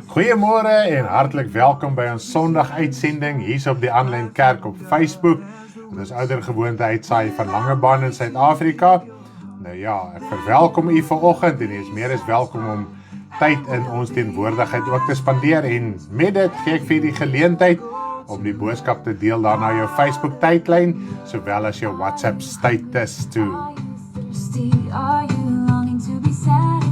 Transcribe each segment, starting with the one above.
Goeiemôre en hartlik welkom by ons Sondag uitsending hier op die aanlyn kerk op Facebook. Dit is ouer gewoonte uitsaai van Langebaan in Suid-Afrika. Nou ja, ek verwelkom u vanoggend en u is meer as welkom om tyd in ons teenwoordigheid ook te spandeer en met dit gee ek vir die geleentheid om die boodskap te deel daar na jou Facebook tydlyn sowel as jou WhatsApp status toe. Are you longing to be satisfied?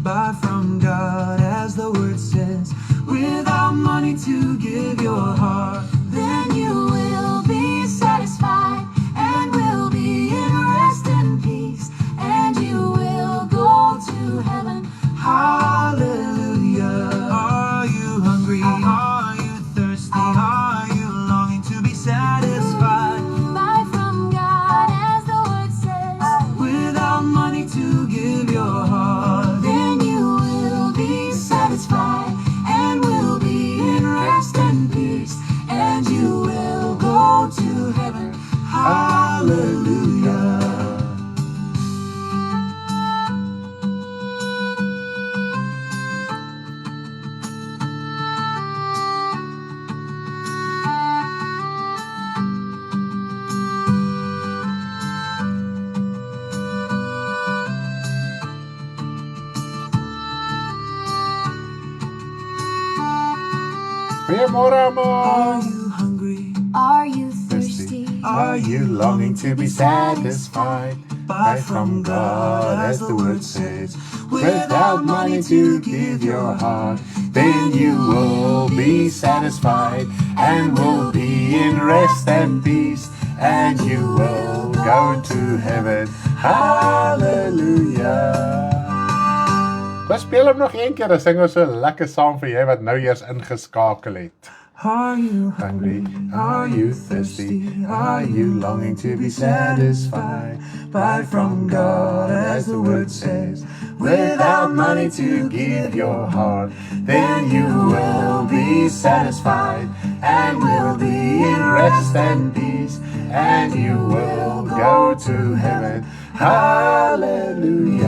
Buy from God, as the word says, without money to give your heart. Then you will be satisfied and will be in rest and peace, and you will go to heaven. Hallelujah. Are you hungry? Are you thirsty? Are you longing to be satisfied? Buy from God, as the word says, Without money to give your heart. then you will be satisfied and will be in rest and peace, and you will go to heaven. Hallelujah. Goeiemôre Are almal. you hungry? Are you thirsty? Are you longing to be satisfied? Buy from God, as the word says, without money to give your heart, then you will be satisfied and will be in rest and peace, and you will go to heaven. Hallelujah. Ons speel hom nog een keer, dan sing ons so lekker saam vir jy wat nou eers ingeskakel het. Are you Hungry? Are you thirsty? Are you longing to be satisfied? Buy from God, as the word says, without money to give your heart, then you will be satisfied and will be in rest and peace, and you will go to heaven. Hallelujah.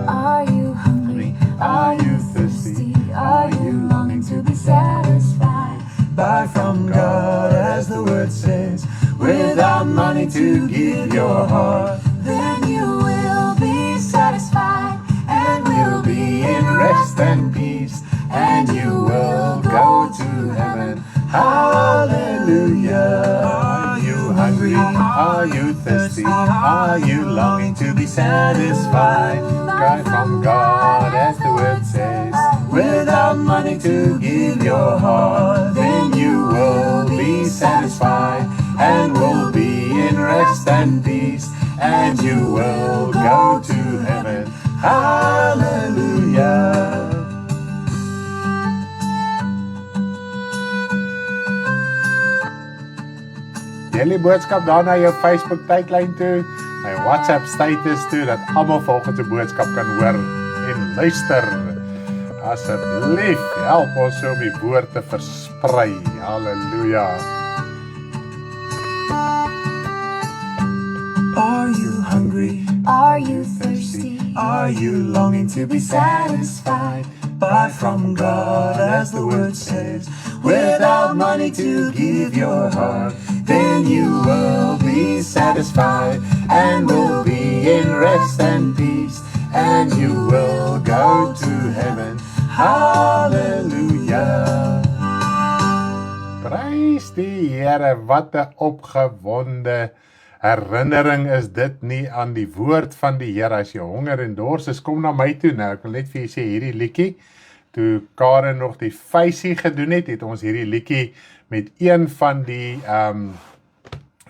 Are you hungry? Are you thirsty? Are you longing to be satisfied? Buy from God, as the word says, without money to give your heart. Then you will be satisfied and will be in Rest and peace, and you will go to heaven. Hallelujah. Are you hungry? Are you thirsty? Are you longing to be satisfied? Buy from God, as the word says, without money to give your heart, then you will be satisfied and will be in rest and peace, and you will go to heaven. Hallelujah. Deel die boodskap daar na jou Facebook tydlyn toe, my WhatsApp status toe, dat almal volgens die boodskap kan hoor en luister. Asseblief, help ons so om die woord te versprei. Halleluja. Are you hungry? Are you thirsty? Are you longing to be satisfied? Buy from God, as the word says, without money to give your heart, then you will be satisfied and will be in rest and peace, and you will go to heaven. Hallelujah. Prys die Here, wat 'n opgewonde herinnering is dit nie aan die woord van die Here. As jy honger en dors is, kom na my toe nou. Ek wil net vir julle sê hierdie liedjie, toe Karen nog die feisie gedoen het ons hierdie liedjie met een van die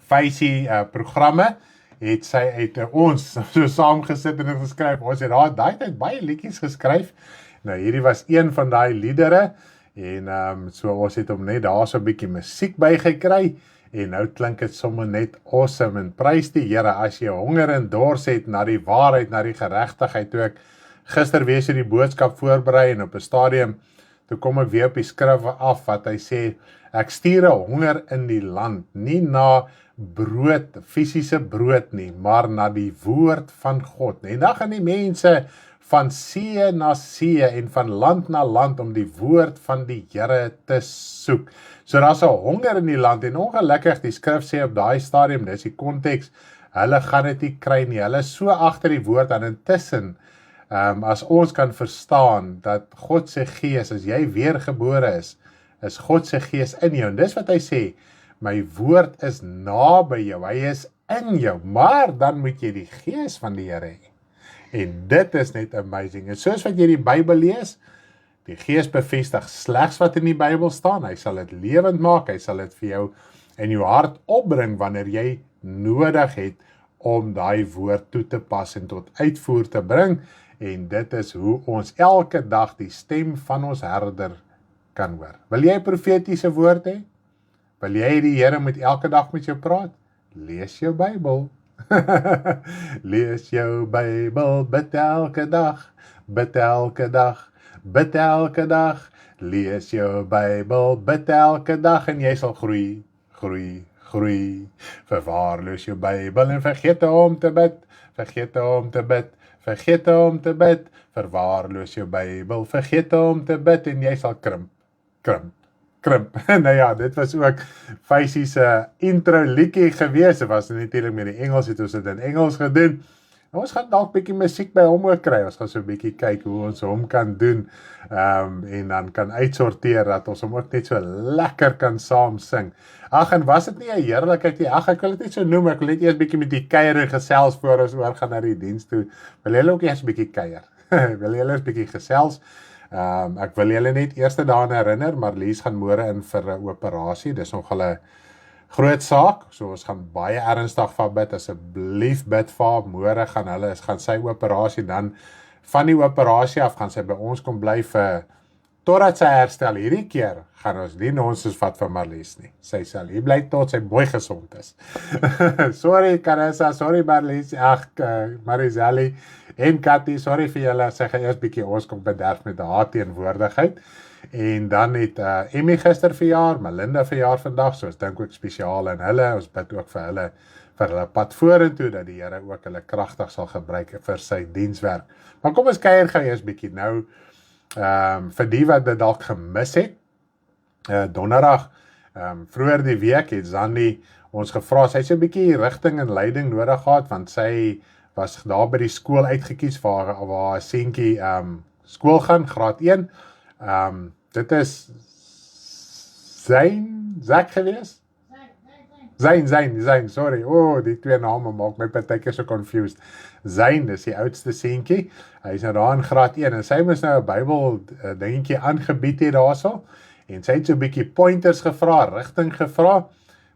feisie programme het sy uit ons so saamgesit en geskryf. Ons het daai tyd baie liedjies geskryf. Nou hierdie was een van daai liedere en so ons het hom net daar so 'n bietjie musiek bygekry en nou klink dit sommer net awesome en prys die Here as jy honger en dors het na die waarheid, na die geregtigheid. Toe ek gister weer so die boodskap voorberei en op 'n stadium toe kom ek weer op die skrif af wat hy sê, ek stuur 'n honger in die land, nie na brood, fisiese brood nie, maar na die woord van God. En dan gaan die mense van see na see en van land na land om die woord van die Here te soek. So daar's 'n honger in die land en ongelukkig die skrif sê op daai stadium, dis die konteks, hulle gaan dit nie kry nie. Hulle is so agter die woord en intussen as ons kan verstaan dat God se gees, as jy weergebore is God se gees in jou. En dis wat hy sê, my woord is naby jou, hy is in jou, maar dan moet jy die gees van die Here hê. En dit is net amazing. En soos wat jy die Bybel lees, die gees bevestig slegs wat in die Bybel staan, hy sal dit lewend maak, hy sal dit vir jou in jou hart opbring wanneer jy nodig het om daai woord toe te pas en tot uitvoer te bring. En dit is hoe ons elke dag die stem van ons herder kan hoor. Wil jy 'n profetiese woord hê? Wil jy die Here moet elke dag met jou praat? Lees jou Bybel. Lees jou Bybel, bid elke dag, bid elke dag, bid elke dag. Lees jou Bybel, bid elke dag en jy sal groei, groei, groei. Verwaarloos jou Bybel en vergeet om te bid, vergeet om te bid. Vergeet om te bid, verwaarloos jou Bybel, vergeet om te bid en jy sal krimp, krimp, krimp. Nou ja, dit was ook Faisy se intro liedjie gewees. Dit was natuurlik met die Engels, het ons dit in Engels gedoen. Ons gaan dalk bietjie musiek by hom ook kry. Ons gaan so 'n bietjie kyk hoe ons hom kan doen en dan kan uitsorteer dat ons hom ook net so lekker kan saam sing. Ag, en was dit nie 'n heerlikheid nie? Ag, ek wil dit net so noem. Ek wil net eers bietjie met die kuier en gesels voor ons oor gaan na die diens toe. Wil julle ook eers bietjie kuier? Wil julle eers bietjie gesels? Ek wil julle net eerste daaraan herinner, Marlies gaan môre in vir 'n operasie. Dis nogal 'n groot saak, so ons gaan baie ernstig van bid, asseblief bid vir haar, môre gaan sy operasie, dan van die operasie af gaan sy by ons kom bly totdat sy herstel. Hierdie keer gaan ons nie nonsens vat van Marlies nie, sy sal hier bly tot sy mooi gesond is. Sorry Caressa, sorry Marlies, Marizali en Cathy, sorry vir julle, sy gaan eers bietjie ons kom bederf met haar teenwoordigheid. En dan het Emmy gister verjaar, Melinda verjaar vandag, so ons dink ook spesiaal aan hulle, ons bid ook vir hulle pad vorentoe, dat die Here ook hulle kragtig sal gebruik vir sy dienswerk. Maar kom ons kuier gou eers bietjie nou, vir die wat dit dalk gemis het, donderdag, vroeër die week het Zandi ons gevra, sy het so 'n bietjie rigting en leiding nodig gehad, want sy was daar by die skool uitgekies waar haar seentjie skool gaan, graad 1, dit is Zak gewees? Zayn, sorry, die twee name maak my partykeer so confused. Zayn is die oudste seentjie, hy is nou daar in graad 1, en sy moes nou 'n Bybel dingetjie aangebied het daarso, en sy het so 'n bietjie pointers gevra, rigting gevra,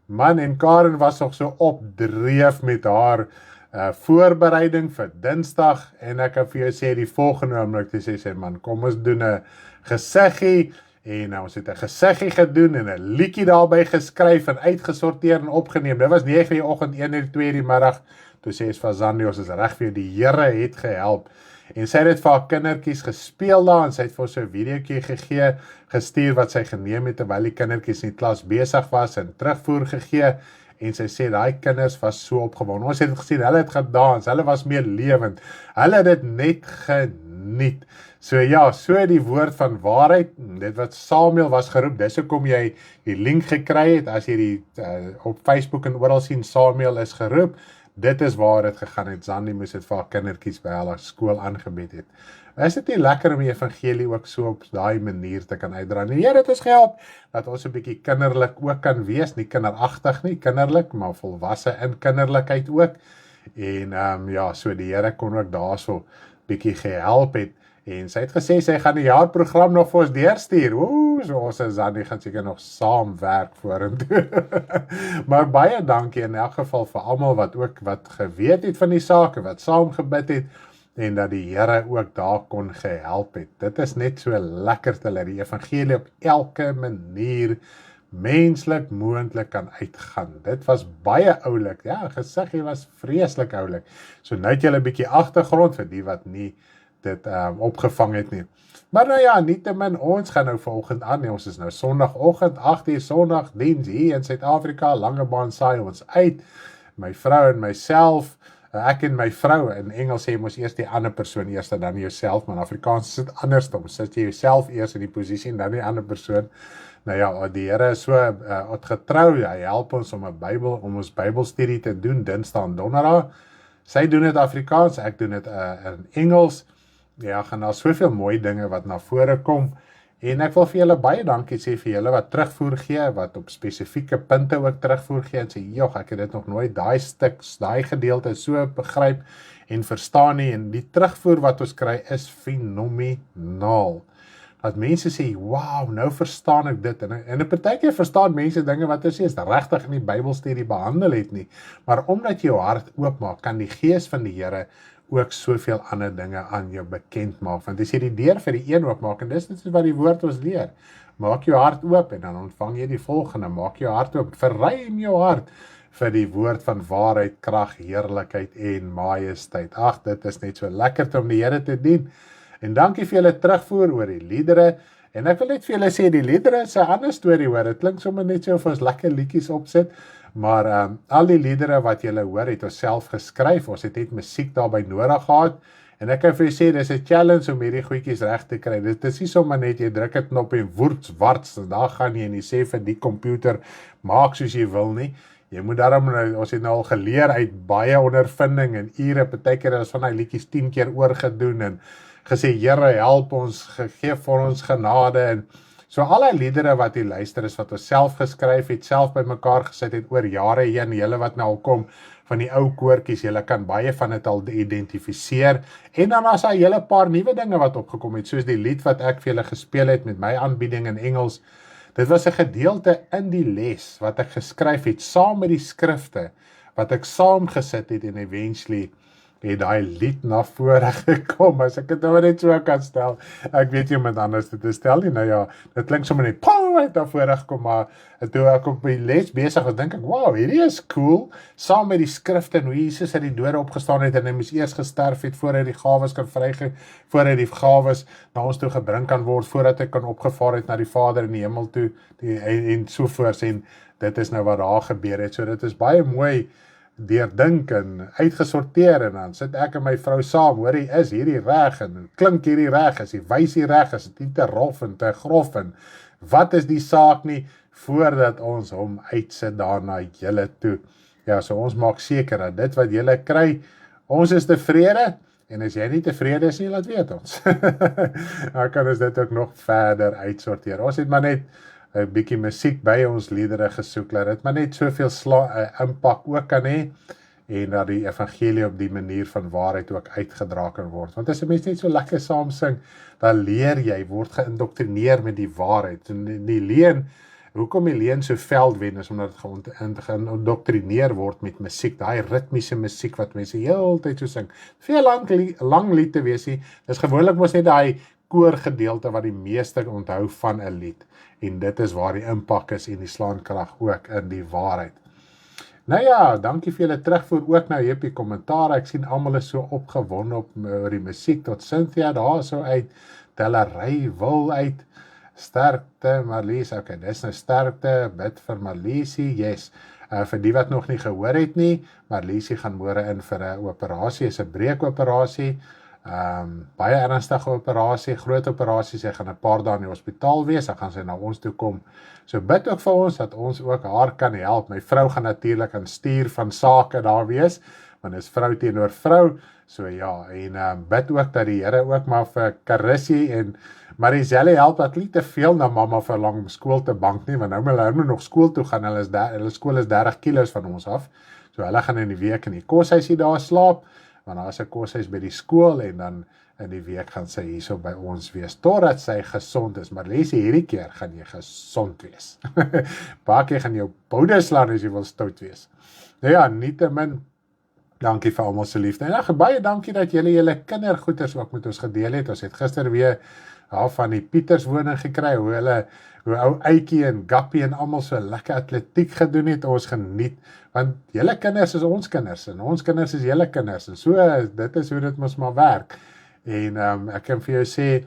man en Karen was nog so opdreef met haar voorbereiding vir Dinsdag, en ek kan vir jou sê, die volgende oomblik, toe sê sy, man, kom ons doen 'n gesiggie, en ons het 'n gesiggie gedoen, en 'n liedjie daarby geskryf, en uitgesorteer en opgeneem. Dit was 9 die oggend, 1 2 die middag, toe sê sy vir Zandi, ons is reg vir jou, die Here het gehelp, en sy het dit vir haar kindertjies gespeel daar, en sy het vir ons 'n videoetjie gestuur, wat sy geneem het, terwyl die kindertjies in die klas besig was, en terugvoer gegee, en sy sê, daai kinders was so opgewonde. Ons het het gesien, hulle het gedans, hulle was meer lewend, hulle het dit net geniet. So ja, so die woord van waarheid, dit wat Samuel was geroep, dis hoekom jy die link gekry het, as jy die op Facebook en oral sien, Samuel is geroep, dit is waar dit gegaan het, Zandi moes dit vir haar kindertjies by hulle skool aangebied het. Is dit nie lekker om die evangelie ook so op daai manier te kan uitdra? Nee, dit is gehelp, dat ons 'n bietjie kinderlik ook kan wees, nie kinderagtig nie, kinderlik, maar volwasse in kinderlikheid ook, en ja, so die Here kon ook daarso bietjie gehelp het, en sy het gesê, sy gaan die jaarprogram nog vir ons deurstuur, so ons en Zandi gaan seker nog saamwerk vorentoe. Maar baie dankie in elk geval vir almal wat geweet het van die saak, wat saam gebid het, en dat die Here ook daar kon gehelp het. Dit is net so lekker te dat die evangelie op elke manier menslik moontlik kan uitgaan. Dit was baie oulik, ja, gesiggie was vreeslik oulik. So nou het jy 'n bietjie agtergrond vir die wat nie dit opgevang het nie. Maar nou ja, nietemin, ons gaan nou vanoggend aan, ons is nou Sondagoggend, 8 Sondag, diens hier in Suid-Afrika, Langebaan saai ons uit, my vrou en myself, Ek en my vrou, in Engels sê mos eers die ander persoon eers dan jouself, maar in Afrikaans is dit andersom. Sit jy jouself eers in die posisie en dan die ander persoon. Nou ja, die Here is so getrou, hy help ons om ons Bybelstudie te doen, Dinsdae en Donderdag. Sy doen dit Afrikaans, ek doen dit in Engels. Ja, gaan daar soveel mooi dinge wat na vore kom. En ek wil vir julle baie dankie sê vir julle wat terugvoer gee, wat op spesifieke punte ook terugvoer gee en sê, joh, ek het dit nog nooit, daai gedeelte so begryp en verstaan nie, en die terugvoer wat ons kry is fenomenaal. Dat mense sê, wow, nou verstaan ek dit, en partykeer verstaan mense dinge wat ons is regtig in die Bybelstudie behandel het nie, maar omdat jy jou hart oopmaak, kan die Gees van die Here ook soveel ander dinge aan jou bekend maak, want as jy die deur vir die een oopmaak, en dis wat die woord ons leer, maak jou hart oop, en dan ontvang jy die volgende, maak jou hart oop, verruim jou hart, vir die woord van waarheid, krag, heerlikheid en majesteit. Ag, dit is net so lekker om die Here te dien, en dankie vir julle terugvoer oor die liedere, en ek wil net vir julle sê, die liedere is 'n ander storie hoor, dit klink sommer net so of ons lekker liedjies opsit, maar al die liedere wat julle hoor, het ons self geskryf, ons het net musiek daarby nodig gehad, en ek kan vir julle sê, dis 'n challenge om hierdie goedjies reg te kry, dit is nie sommer net, jy druk 'n knop en woerts, warts, en daar gaan jy en jy sê vir die komputer, maak soos jy wil nie, jy moet daarom, ons het nou al geleer uit baie ondervinding en ure, partykeer het ons van die liedjies 10 keer oorgedoen, en gesê, Here, help ons, gee vir ons genade, en so alle liedere wat jy luister is wat ons self geskryf het, self by mekaar gesit het oor jare heen, julle wat nou al kom van die ou koortjies, julle kan baie van dit al identifiseer, en dan as daar hele paar nuwe dinge wat opgekom het, soos die lied wat ek vir julle gespeel het met my aanbieding in Engels, dit was 'n gedeelte in die les wat ek geskryf het, saam met die skrifte, wat ek saam gesit het en eventually het daai lied na vore gekom, as ek dit nou net so kan stel, ek weet nie iemand anders dit te stel nie, nou ja, dit klink sommer net, het na vore gekom, maar toe ek op die les besig was, dink ek, wow, hierdie is cool, saam met die skrifte, en hoe Jesus uit die dode opgestaan het, en hy moes eers gesterf het, voor hy die gawes kan voor hy die gawes na ons toe gebring kan word, voordat hy kan opgevaar het na die Vader in die hemel toe, en sovoorts, en dit is nou wat daar gebeur het, so dit is baie mooi, deurdink en uitgesorteer, en dan sit ek en my vrou saam, hoor hy, is hierdie reg, en klink hierdie reg, is die wys hier reg, is dit nie te rof en te grof, en wat is die saak nie, voordat ons hom uitsit daarna julle toe. Ja, so ons maak seker dat dit wat julle kry, ons is tevrede, en as jy nie tevrede is nie, laat weet ons. Dan kan ons dit ook nog verder uitsorteer. Ons het maar net 'n bietjie musiek by ons liedere gesoek, dat dit maar net soveel impak ook kan hê, en dat die evangelie op die manier van waarheid ook uitgedra kan word. Want as 'n mens net so lekker saam sing, dan leer jy, word geïndoktrineer met die waarheid. En die leuen, hoekom die leuen so veldwen is, omdat het geïndoktrineer word met musiek, daai ritmiese musiek wat mense heeltyd so sing. Veel lang lied te wees nie, dis gewoonlik mos net daai koorgedeelte wat die meeste onthou van 'n lied. En dit is waar die impak is en die slaankrag ook in die waarheid. Nou ja, dankie vir julle terugvoer ook nou hier op die kommentaar. Ek sien almal is so opgewonde oor die musiek, tot Cynthia daar so uit, Tellery wil uit, sterkte Marlies, okay, dis nou sterkte, bid vir Marliesie, yes. Vir die wat nog nie gehoor het nie, Marliesie gaan môre in vir 'n operasie, is 'n breekoperasie, baie ernstige operasie, groot operasie, sy gaan 'n paar dae in die hospitaal wees, dan gaan sy na ons toe kom. So bid ook vir ons, dat ons ook haar kan help. My vrou gaan natuurlik aan stuur van sake daar wees, want is vrou teenoor vrou, so ja, en bid ook dat die Here ook maar vir Carissie en Marizelle help dat nie te veel na mamma vir lang skool te bank nie, want nou moet hulle nog skool toe gaan, hulle skool is 30 kilos van ons af, so hulle gaan in die week in die koshuisie daar slaap, want daar is 'n koshuis by die skool, en dan in die week gaan sy hierso by ons wees, totdat sy gesond is, maar lees hierdie keer gaan jy gesond wees. Baie keer gaan jou boude slaan as jy wil stout wees. Nou ja, nietemin, dankie vir almal se liefde, en baie dankie dat julle kindergoeders ook met ons gedeel het. Ons het gister weer van die Pieters woning gekry, hoe ou Eitjie en Gappie en almal so lekker atletiek gedoen het, ons geniet, want julle kinders is ons kinders, en ons kinders is julle kinders, en so, dit is hoe dit mos maar werk, en ek kan vir jou sê,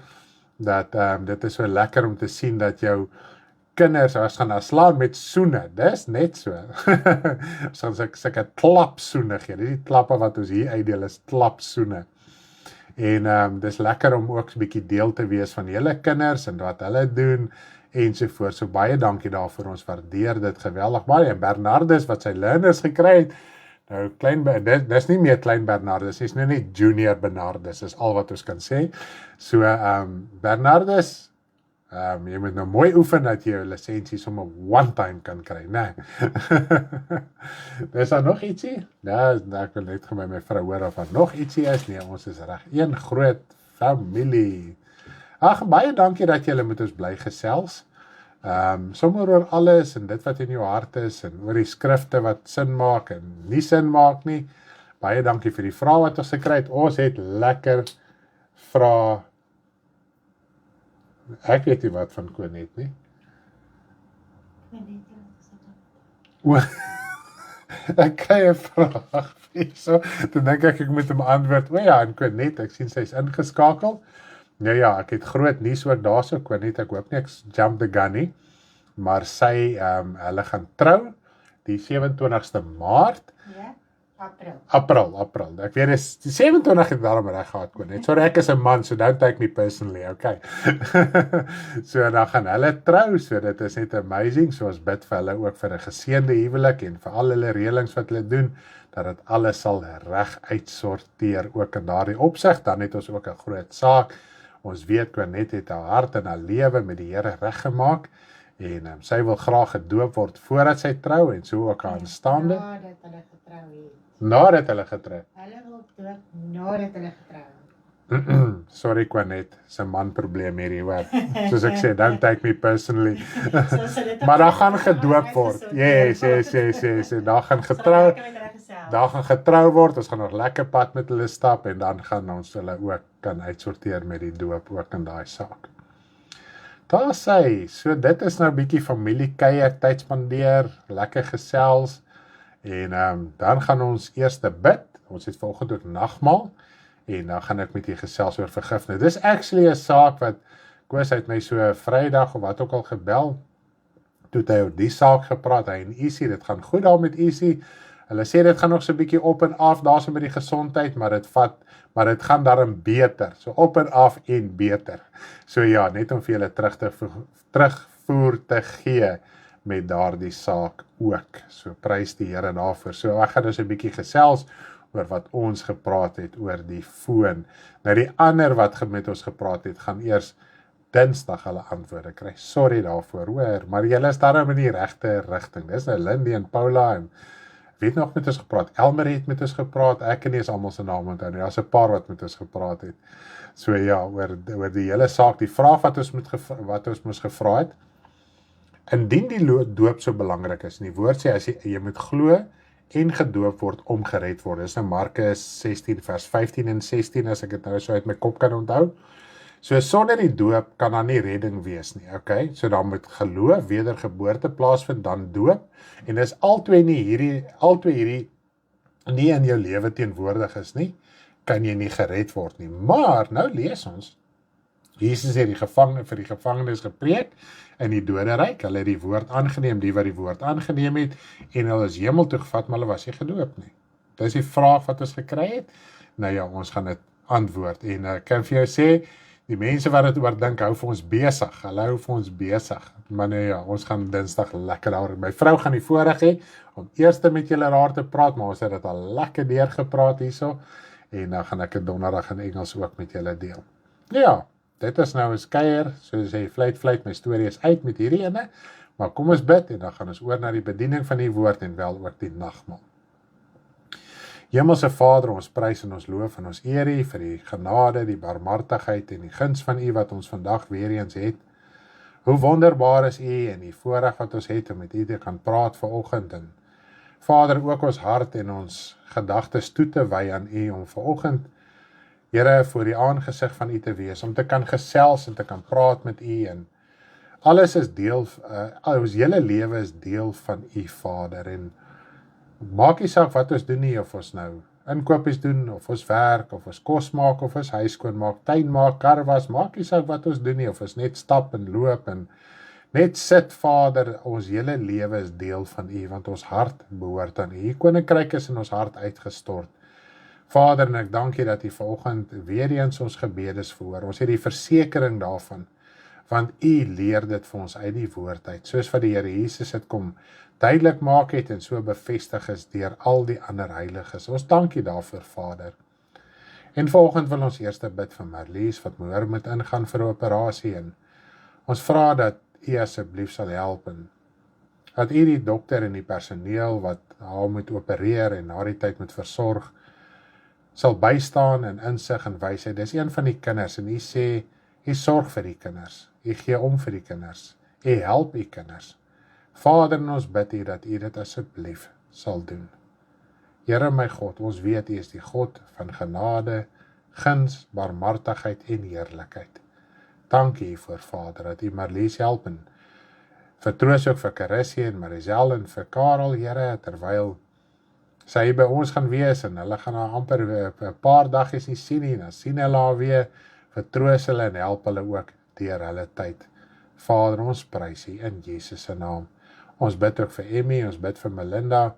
dat dit is so lekker om te sien, dat jou kinders, ons gaan slaan met soene, dis net so. Ons gaan sulke klapsoene gee, die klappe wat ons hier uitdeel is klapsoene. En dis lekker om ook 'n bietjie deel te wees van julle kinders en wat hulle doen ensovoort. So baie dankie daarvoor, ons waardeer dit geweldig baie. En Bernardus wat sy learners gekry het, nou dis nie meer klein Bernardus, dis nou nie junior Bernardus, is al wat ons kan sê. So Bernardus, jy moet nou mooi oefen dat jy jou lisensie sommer one time kan kry, né? Is daar nog ietsie? Ja, ek wil net by my vrou hoor of daar nog ietsie is. Nee, ons is reg. Een groot familie. Ag, baie dankie dat julle met ons bly gesels. Sommer oor alles en dit wat in jou hart is en oor die skrifte wat sin maak en nie sin maak nie. Baie dankie vir die vrae wat ons gekry het. Ons het lekker vrae. Ek weet nie wat van Konet nie. Ek kry 'n vraag hierso. Toe dink ek moet hom antwoord. O ja, en Konet, ek sien sy's ingeskakel. Nou ja, ek het groot nuus ook daarso, Konet, ek hoop nie ek jump the gun nie. Maar sy, hulle gaan trou die 27ste Maart. Ja, April. Ek weet is die 27 het daarom reg gehad, Konet. Sorry, ek is 'n man, so don't take me personally, okay. So dan gaan hulle trou, so dit is net amazing. So ons bid vir hulle ook vir 'n geseënde huwelik en vir al hulle reëlings wat hulle doen, dat dit alles sal reg uitsorteer ook in daardie opsig. Dan het ons ook 'n groot saak. Ons weet Konet het haar hart en haar lewe met die Here reggemaak en sy wil graag gedoop word voordat sy trou en so ook aanstaande. Nadat hulle getrou het. Nadat hulle getrou. Hulle wil doop nadat hulle getrou het. Sorry Konet, dis 'n man probleem hierdie hoor. Soos ek sê, don't take me personally. Maar daar gaan gedoop word. Yes. Daar gaan getrou. Daar gaan getrou word. Ons gaan nog lekker pad met hulle stap en dan gaan ons hulle ook kan uitsorteer met die doop ook in daai saak. Daar sê, so dit is nou 'n bietjie familiekuier tyd spandeer, lekker gesels en dan gaan ons eers bid. Ons het vanoggend ook nagmaal en dan gaan ek met julle gesels oor vergifnis. Dis actually 'n saak wat Koos het my so Vrydag of wat ook al gebel. Toe het hy oor die saak gepraat, hy en Isie, dit gaan goed daar met Isie. Hulle sê dit gaan nog so 'n bietjie op en af daarso met die gesondheid, maar dit gaan daarin beter. So op en af en beter. So ja, net om vir julle terugvoer te gee met daardie saak ook. So prys die Here daarvoor. So ek gaan dus 'n bietjie gesels oor wat ons gepraat het oor die foon. Nou die ander wat met ons gepraat het, gaan eers Dinsdag hulle antwoorde kry. Sorry daarvoor, hoor, maar julle is daarom in die regte rigting. Dis nou Lindy en Paula en weet nog met ons gepraat. Elmer het met ons gepraat. Ek en nie is almal se name onthou nie. Daar's 'n paar wat met ons gepraat het. So ja, oor die hele saak, die vraag wat ons moes gevra het. Indien die doop so belangrik is, die woord sê as jy moet glo en gedoop word om gered word. Dis in Markus 16 vers 15 en 16 as ek dit nou so uit my kop kan onthou. So sonder die doop kan daar nie redding wees nie, okay? So dan moet geloof, wedergeboorte plaasvind, dan doop. En dis altwee hierdie nie in jou lewe teenwoordig is nie, kan jy nie gered word nie. Maar nou lees ons. Jesus het vir die gevangenes gepreek in die doderyk. Hulle het die woord aangeneem, die wat die woord aangeneem het, en hulle is hemel toe gevat, maar hulle was nie gedoop nie. Dis die vraag wat ons gekry het. Nou ja, ons gaan dit antwoord. En ek kan vir jou sê, die mense wat dit oordink, hou vir ons besig. Hulle hou vir ons besig. Maar nee ja, ons gaan Dinsdag lekker daar. My vrou gaan die voorreg hê om eers met julle daar te praat, maar ons het dit al lekker deurgepraat hierso. En dan gaan ek dit Donderdag in Engels ook met julle deel. Ja, dit is nou 'n skeier, soos jy vleit, my storie is uit met hierdie ene. Maar kom ons bid en dan gaan ons oor na die bediening van die woord en wel ook die nagmaal. Hemelse Vader, ons prys en ons loof en ons eer U vir die genade, die barmhartigheid en die guns van U wat ons vandag weer eens het. Hoe wonderbaar is U en die voorreg wat ons het om met U te kan praat vanoggend. En Vader, ook ons hart en ons gedagtes toe te wy aan U om vanoggend, Here, voor die aangesig van U te wees, om te kan gesels en te kan praat met U en alles is deel, ons hele lewe is deel van U, Vader, en maak nie saak wat ons doen nie, of ons nou inkopies doen, of ons werk, of ons kos maak, of ons huis skoon maak, tuin maak, kar was, maak nie saak wat ons doen nie, of ons net stap en loop en Net sit, Vader, ons hele lewe is deel van U, want ons hart behoort aan U. U koninkryk is in ons hart uitgestort. Vader, en ek dank U dat U vanoggend weer eens ons gebedes verhoor. Ons het die versekering daarvan, want U leer dit vir ons uit die woord uit, soos wat die Here Jesus het kom duidelik maak het en so bevestig is deur al die ander heiliges. Ons dank U daarvoor, Vader. En vanoggend wil ons eers bid vir Marlies, wat môre moet ingaan vir 'n operasie, en ons vra dat U asseblief sal help, en dat U die dokter en die personeel wat haar moet opereer en na die tyd moet versorg, sal bystaan in insig en wysheid. Dis een van die kinders, en U sê, U sorg vir die kinders, U gee om vir die kinders, U help U kinders. Vader, en ons bid U dat U dit asseblief sal doen. Here my God, ons weet U is die God van genade, guns, barmhartigheid en heerlikheid. Dankie vir Vader, dat U Marlies help, en vertroos ook vir Carissie en Marisel en vir Karel, Here, terwyl sy by ons gaan wees, en hulle gaan haar amper 'n paar dagies nie sien nie, dan sien hulle haar weer, vertroos hulle en help hulle ook deur hulle tyd. Vader, ons prys U in Jesus se naam. Ons bid ook vir Emmy, ons bid vir Melinda,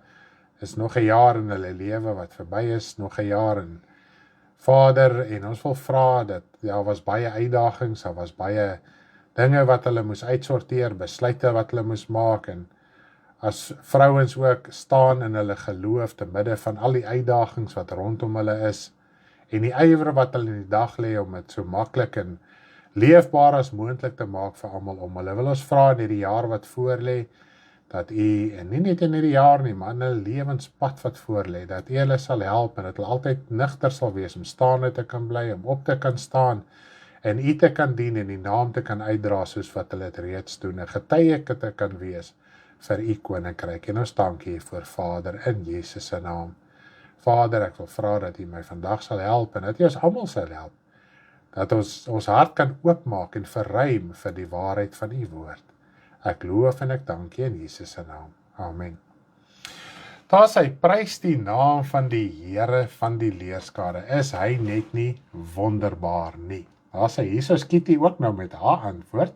is nog 'n jaar in hulle lewe wat verby is, nog 'n jaar, en Vader, en ons wil vra dat daar was baie uitdagings, daar was baie dinge wat hulle moes uitsorteer, besluite wat hulle moes maak, en as vrouens ook staan in hulle geloof te midde van al die uitdagings wat rondom hulle is, en die ywer wat hulle in die dag lê om dit so maklik en leefbaar as moontlik te maak vir almal om hulle. Wil ons vra in hierdie jaar wat voorlê, dat U, en nie net in hierdie jaar nie, maar in hulle lewenspad wat voorlê, dat U hulle sal help, en dat hulle altyd nigter sal wees om staande te kan bly, om op te kan staan, en U te kan dien en die naam te kan uitdra soos wat hulle dit reeds doen, 'n getuie te kan wees vir U koninkryk. En ons dank U vir Vader in Jesus se naam. Vader, ek wil vra dat U my vandag sal help, en dat U ons almal sal help, dat ons hart kan oopmaak en verruim vir die waarheid van U woord. Ek loof en ek dank U in Jesus se naam. Amen. Daar sê, prys die naam van die Here van die leerskare, is hy net nie wonderbaar nie. Daar sê, hierso skiet hy ook nou met haar antwoord.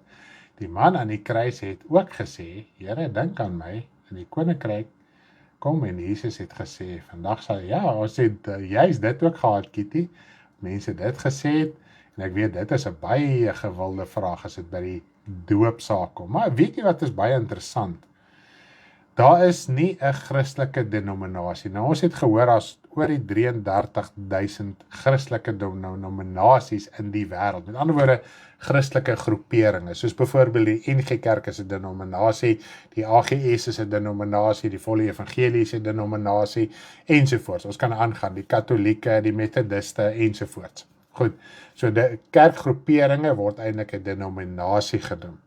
Die man aan die kruis het ook gesê, Here, dink aan my in die koninkryk kom, en Jesus het gesê, vandag sal, ja, ons het juist dit ook gehad, Kitty, mense dit gesê het, en ek weet, dit is 'n baie gewilde vraag as dit by die doopsaak kom. Maar weet jy wat is baie interessant? Daar is nie 'n Christelike denominasie. Nou, ons het gehoor as oor die 33,000 Christelike denominasies in die wêreld. Met ander woorde, Christelike groeperinge, soos byvoorbeeld die NG Kerk is 'n denominasie, die AGS is 'n denominasie, die Volle Evangelie is 'n denominasie, ensovoorts. Ons kan aangaan, die Katolieke, die Methodiste, ensovoorts. Goed, so die kerkgroeperinge word eintlik 'n denominasie genoem.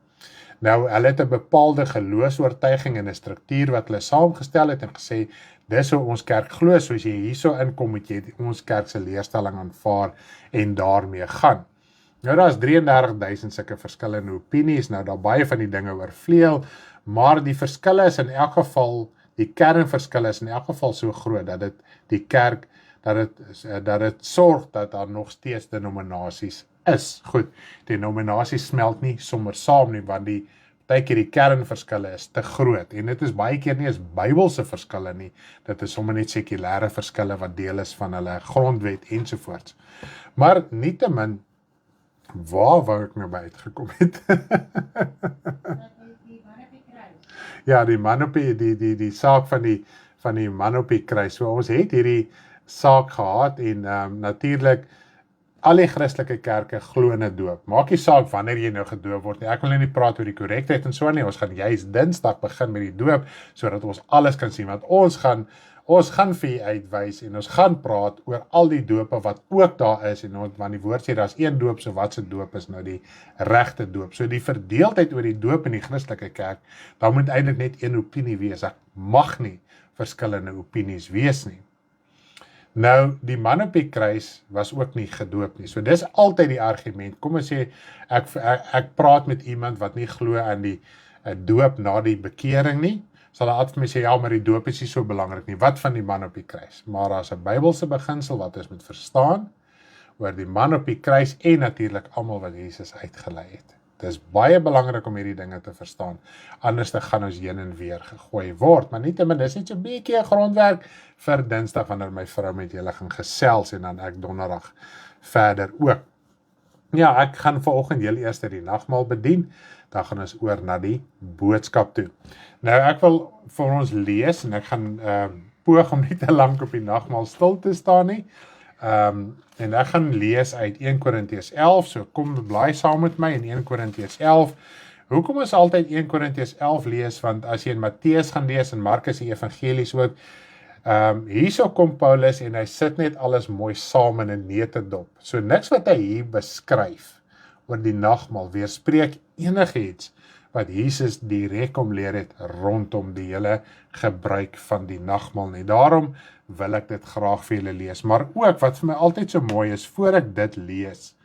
Nou, hulle het 'n bepaalde geloofsoortuiging en 'n struktuur wat hulle saamgestel het en gesê, dis hoe ons kerk glo, soos jy hierso inkom, moet jy ons kerk se leerstelling aanvaar en daarmee gaan. Nou, daar is 33,000 sulke verskillende opinies, nou daar baie van die dinge oorvleuel, maar die verskille is in elk geval, die kernverskille is in elk geval so groot, dat dit die kerk, dat dit sorg dat daar nog steeds denominasies is. Goed, denominasies smelt nie sommer saam nie, want baie keer die kernverskille is te groot, en dit is baie keer nie eens Bybelse verskille nie, dit is sommer net sekulêre verskille wat deel is van hulle grondwet ensovoorts. Maar nietemin, waar wou ek nou by uitgekom het? Ja, die man op die saak van die man op die kruis. So ons het hierdie saak gehad, en natuurlik al die Christelike kerke glo in 'n doop. Maak nie saak wanneer jy nou gedoop word nie. Ek wil nie praat oor die korrektheid en so nie. Ons gaan juist Dinsdag begin met die doop, sodat ons alles kan sien, want ons gaan vir u uitwys, en ons gaan praat oor al die dope wat ook daar is, en want die woord sê, daar is een doop, so wat se doop is nou die regte doop. So die verdeeldheid oor die doop in die Christelike kerk, daar moet eintlik net een opinie wees. Ek mag nie verskillende opinies wees nie. Nou, die man op die kruis was ook nie gedoop nie. So dis altyd die argument. Kom ons sê, ek praat met iemand wat nie glo aan die doop na die bekering nie, sal hy altyd my sê, ja, maar die doop is nie so belangrik nie. Wat van die man op die kruis? Maar as 'n Bybelse beginsel wat ons moet verstaan, oor die man op die kruis, en natuurlik almal wat Jesus uitgelei het. Dit is baie belangrik om hierdie dinge te verstaan. Anders te gaan ons heen en weer gegooi word. Maar nietemin, dis net so 'n bietjie grondwerk vir Dinsdag wanneer my vrou met julle gaan gesels en dan ek Donderdag verder ook. Ja, ek gaan vanoggend heel eers die nagmaal bedien. Dan gaan ons oor na die boodskap toe. Nou ek wil vir ons lees en ek gaan poog om nie te lank op die nagmaal stil te staan nie. En ek gaan lees uit 1 Korintiërs 11, so kom blaai saam met my in 1 Korintiërs 11. Hoekom ons altyd 1 Korintiërs 11 lees, want as jy in Matteus gaan lees en Markus die evangelies ook, hierso kom Paulus en hy sit net alles mooi saam in 'n neutedop. So niks wat hy hier beskryf oor die nagmaal weerspreek enigiets wat Jesus direk kom leer het rondom die hele gebruik van die nagmaal nie. Daarom wil ek dit graag vir julle lees. Maar ook wat vir my altyd so mooi is, voor ek dit lees,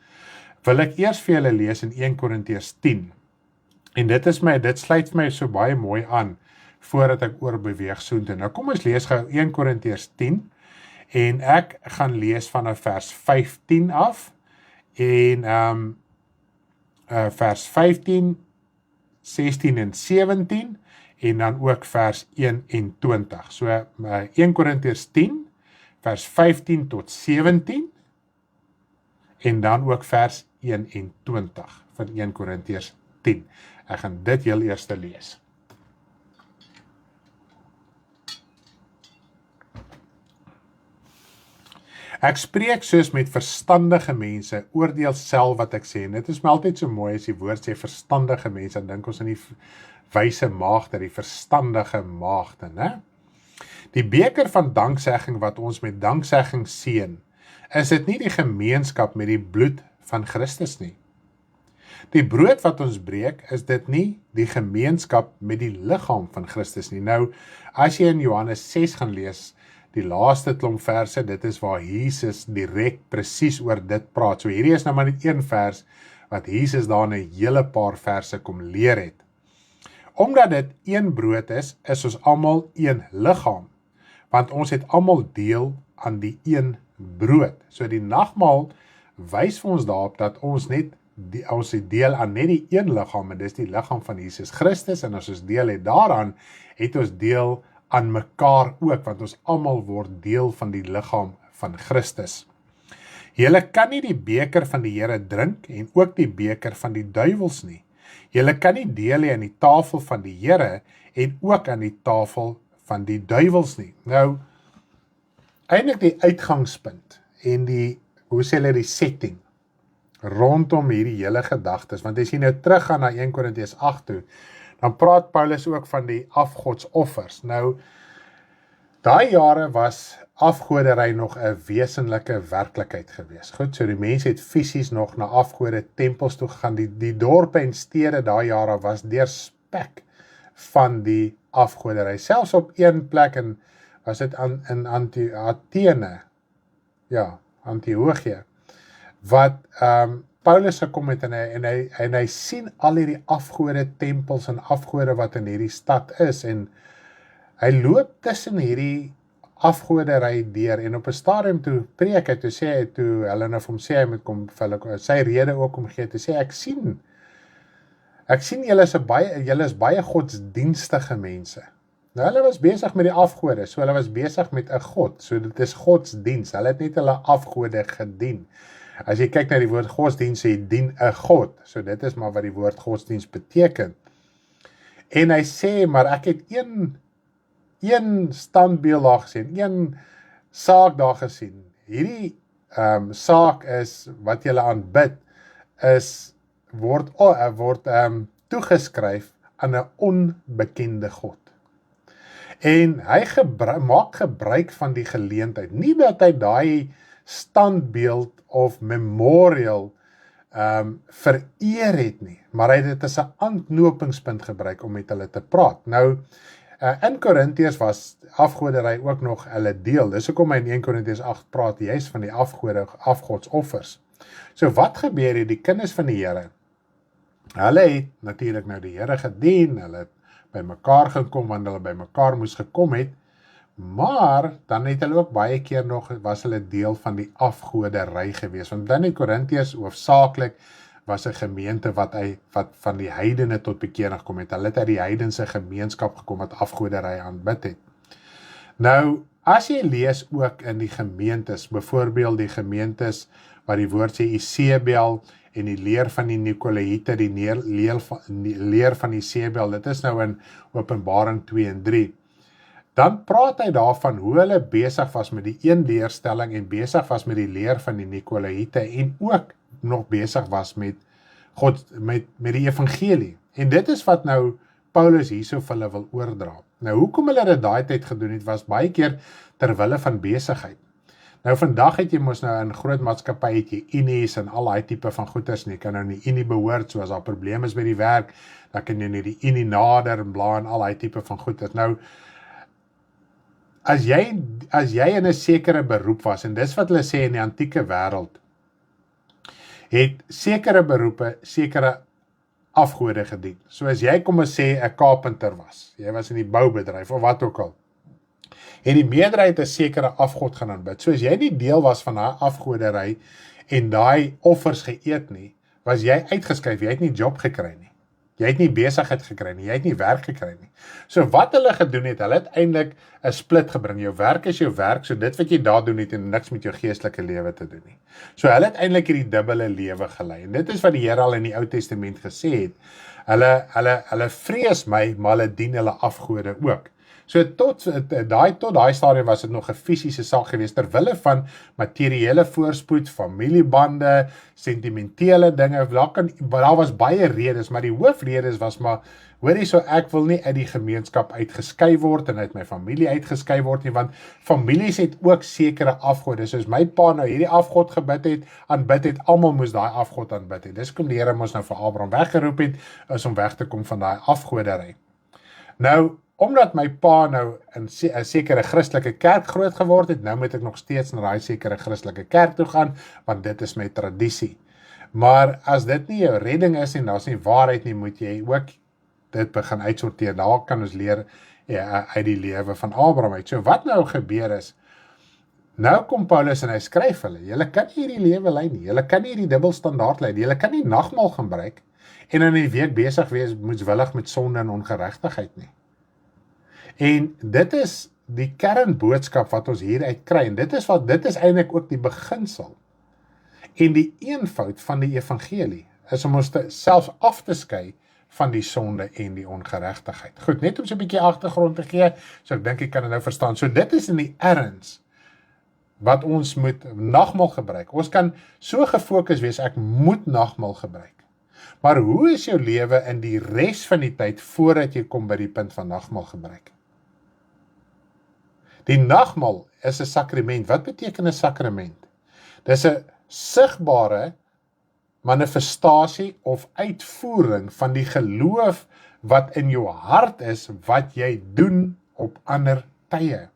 wil ek eers vir julle lees in 1 Korintiërs 10. En dit sluit my so baie mooi aan voordat ek oorbeweeg soontoe. Nou kom ons lees gou 1 Korintiërs 10 en ek gaan lees vanaf vers 15 af en vers 15, 16 en 17 en dan ook vers 21. So 1 Korintiërs 10 vers 15 tot 17 en dan ook vers 21 van 1 Korintiërs 10. Ek gaan dit heel eers lees. Ek spreek soos met verstandige mense, oordeel self wat ek sê. En dit is my altyd so mooi as die woord sê verstandige mense, dan dink ons aan die wyse maagde, die verstandige maagde, né? Die beker van danksegging wat ons met danksegging seën, is dit nie die gemeenskap met die bloed van Christus nie. Die brood wat ons breek, is dit nie die gemeenskap met die liggaam van Christus nie. Nou, as jy in Johannes 6 gaan lees, die laaste klomp verse, dit is waar Jesus direk presies oor dit praat. So hierdie is nou maar net een vers, wat Jesus daar in 'n hele paar verse kom leer het. Omdat dit een brood is ons almal een liggaam, want ons het almal deel aan die een brood. So die nagmaal wys vir ons daarop dat ons het deel aan net die een liggaam, en dis die liggaam van Jesus Christus, en as ons deel het daaraan, het ons deel aan mekaar ook, want ons almal word deel van die liggaam van Christus. Julle kan nie die beker van die Here drink, en ook die beker van die duiwels nie. Julle kan nie deel hê aan die tafel van die Here, en ook aan die tafel van die duiwels nie. Nou, eintlik die uitgangspunt, en die setting, rondom hierdie hele gedagtes, want as jy nou teruggaan na 1 Korintiërs 8 toe, dan praat Paulus ook van die afgodsoffers. Nou, daai jare was afgoderry nog 'n wesenlike werklikheid gewees. Goed, so die mense het fisies nog na afgode tempels toe gegaan. Die dorpe en stede daai jare was deurspek van die afgoderry. Selfs op een plek was dit in Athene, ja, Antiochië, wat Paulus gekom het en hy sien al hierdie afgode tempels en afgode wat in hierdie stad is, en hy loop tussen hierdie afgoderry deur, en op 'n stadium toe preek hy, toe hulle nou vir hom sê, hy moet kom, sy rede ook om gee, toe sê ek sien julle is baie godsdienstige mense. Nou hulle was besig met die afgode, so hulle was besig met 'n god, so dit is godsdiens, hulle het net hulle afgode gedien. As jy kyk na die woord godsdiens, jy dien 'n god, so dit is maar wat die woord godsdiens beteken. En hy sê, maar ek het een standbeeld daar gesien, een saak daar gesien. Hierdie saak is, wat julle aanbid, word toegeskryf aan 'n onbekende God. En hy maak gebruik van die geleentheid, nie dat hy daai standbeeld of memorial vereer het nie, maar hy het dit as 'n aanknopingspunt gebruik om met hulle te praat. Nou, in Korintiërs was afgoderry ook nog hulle deel. Dis hoekom hy in 1 Korintiërs 8 praat juist van die afgodsoffers. So wat gebeur hier? Die kinders van die Here, hulle het natuurlik nou die Here gedien, hulle het by mekaar gekom, want hulle by mekaar moes gekom het, maar dan het hulle ook baie keer nog, was hulle deel van die afgoderry gewees, want dan in Korintiërs hoofsaaklik was 'n gemeente wat van die heidene tot bekering gekom het. Hulle het uit die heidense gemeenskap gekom wat afgoderry aanbid het. Nou, as jy lees ook in die gemeentes, byvoorbeeld die gemeentes waar die woord sê Isebel en die leer van die Nikolaïte, die leer van Isebel, dit is nou in Openbaring 2 en 3, dan praat hy daarvan hoe hulle besig was met die een leerstelling en besig was met die leer van die Nikolaïte en ook nog besig was met met die evangelie. En dit is wat nou Paulus hierso vir hulle wil oordra. Nou, hoekom hulle dit daai tyd gedoen het, was baie keer terwille van besigheid. Nou, vandag het jy mos nou in groot maatskappy het jy unies en al daai tipe van goeders nie, kan nou nie unie behoort, so as daar probleme is by die werk, dan kan jy nie die unie nader en bla en al daai tipe van goeders. Nou, as jy in 'n sekere beroep was, en dis wat hulle sê in die antieke wêreld, het sekere beroepe, sekere afgode gedien. So as jy kom ons sê 'n carpenter was, jy was in die boubedryf of wat ook al, het die meerderheid 'n sekere afgod gaan aanbid. So as jy nie deel was van daai afgodery en daai offers geëet nie, was jy uitgeskryf, jy het nie job gekry nie. Jy het nie besigheid gekry nie, jy het nie werk gekry nie. So wat hulle gedoen het, hulle het eintlik 'n split gebring. Jou werk is jou werk, so dit wat jy daar doen het en niks met jou geestelike lewe te doen nie. So hulle het eintlik hierdie dubbele lewe gelei. En dit is wat die Here al in die Ou Testament gesê het. Hulle vrees my, maar hulle dien hulle afgode ook. So tot daai stadium was dit nog 'n fisiese saak geweest, terwille van materiële voorspoed, familiebande, sentimentele dinge, daar was baie redes, maar die hoofredes was maar, hoor hierso, ek wil nie uit die gemeenskap uitgeskei word en uit my familie uitgeskei word nie, want families het ook sekere afgode, soos my pa nou hierdie afgod aanbid het, almal moes daai afgod aanbid het. Dis hoekom die Here mos nou vir Abraham weggeroep het, is om weg te kom van daai afgodery. Nou, omdat my pa nou in 'n sekere Christelike kerk groot geword het, nou moet ek nog steeds na daai sekere Christelike kerk toe gaan, want dit is my tradisie. Maar as dit nie jou redding is en daar's nie waarheid nie, moet jy ook dit begin uitsorteer. Daar kan ons leer uit die lewe van Abraham uit. So wat nou gebeur is, nou kom Paulus en hy skryf hulle, julle kan nie hierdie lewe lei nie, julle kan nie hierdie dubbelstandaard lei nie, julle kan nie nagmaal gebruik en in die week besig wees moedswillig met sonde en ongeregtigheid nie. En dit is die kernboodskap wat ons hieruit kry, en dit is eintlik ook die beginsel en die eenvoud van die evangelie, is om ons self af te skei van die sonde en die ongeregtigheid. Goed, net om so 'n bietjie agtergrond te gee, so ek dink ek kan dit nou verstaan. So dit is in die erns wat ons moet nagmaal gebruik. Ons kan so gefokus wees, ek moet nagmaal gebruik. Maar hoe is jou lewe in die res van die tyd voordat jy kom by die punt van nagmaal gebruik? Die nagmaal is 'n sakrament. Wat beteken 'n sakrament? Dis 'n sigbare manifestasie of uitvoering van die geloof wat in jou hart is, wat jy doen op ander tye.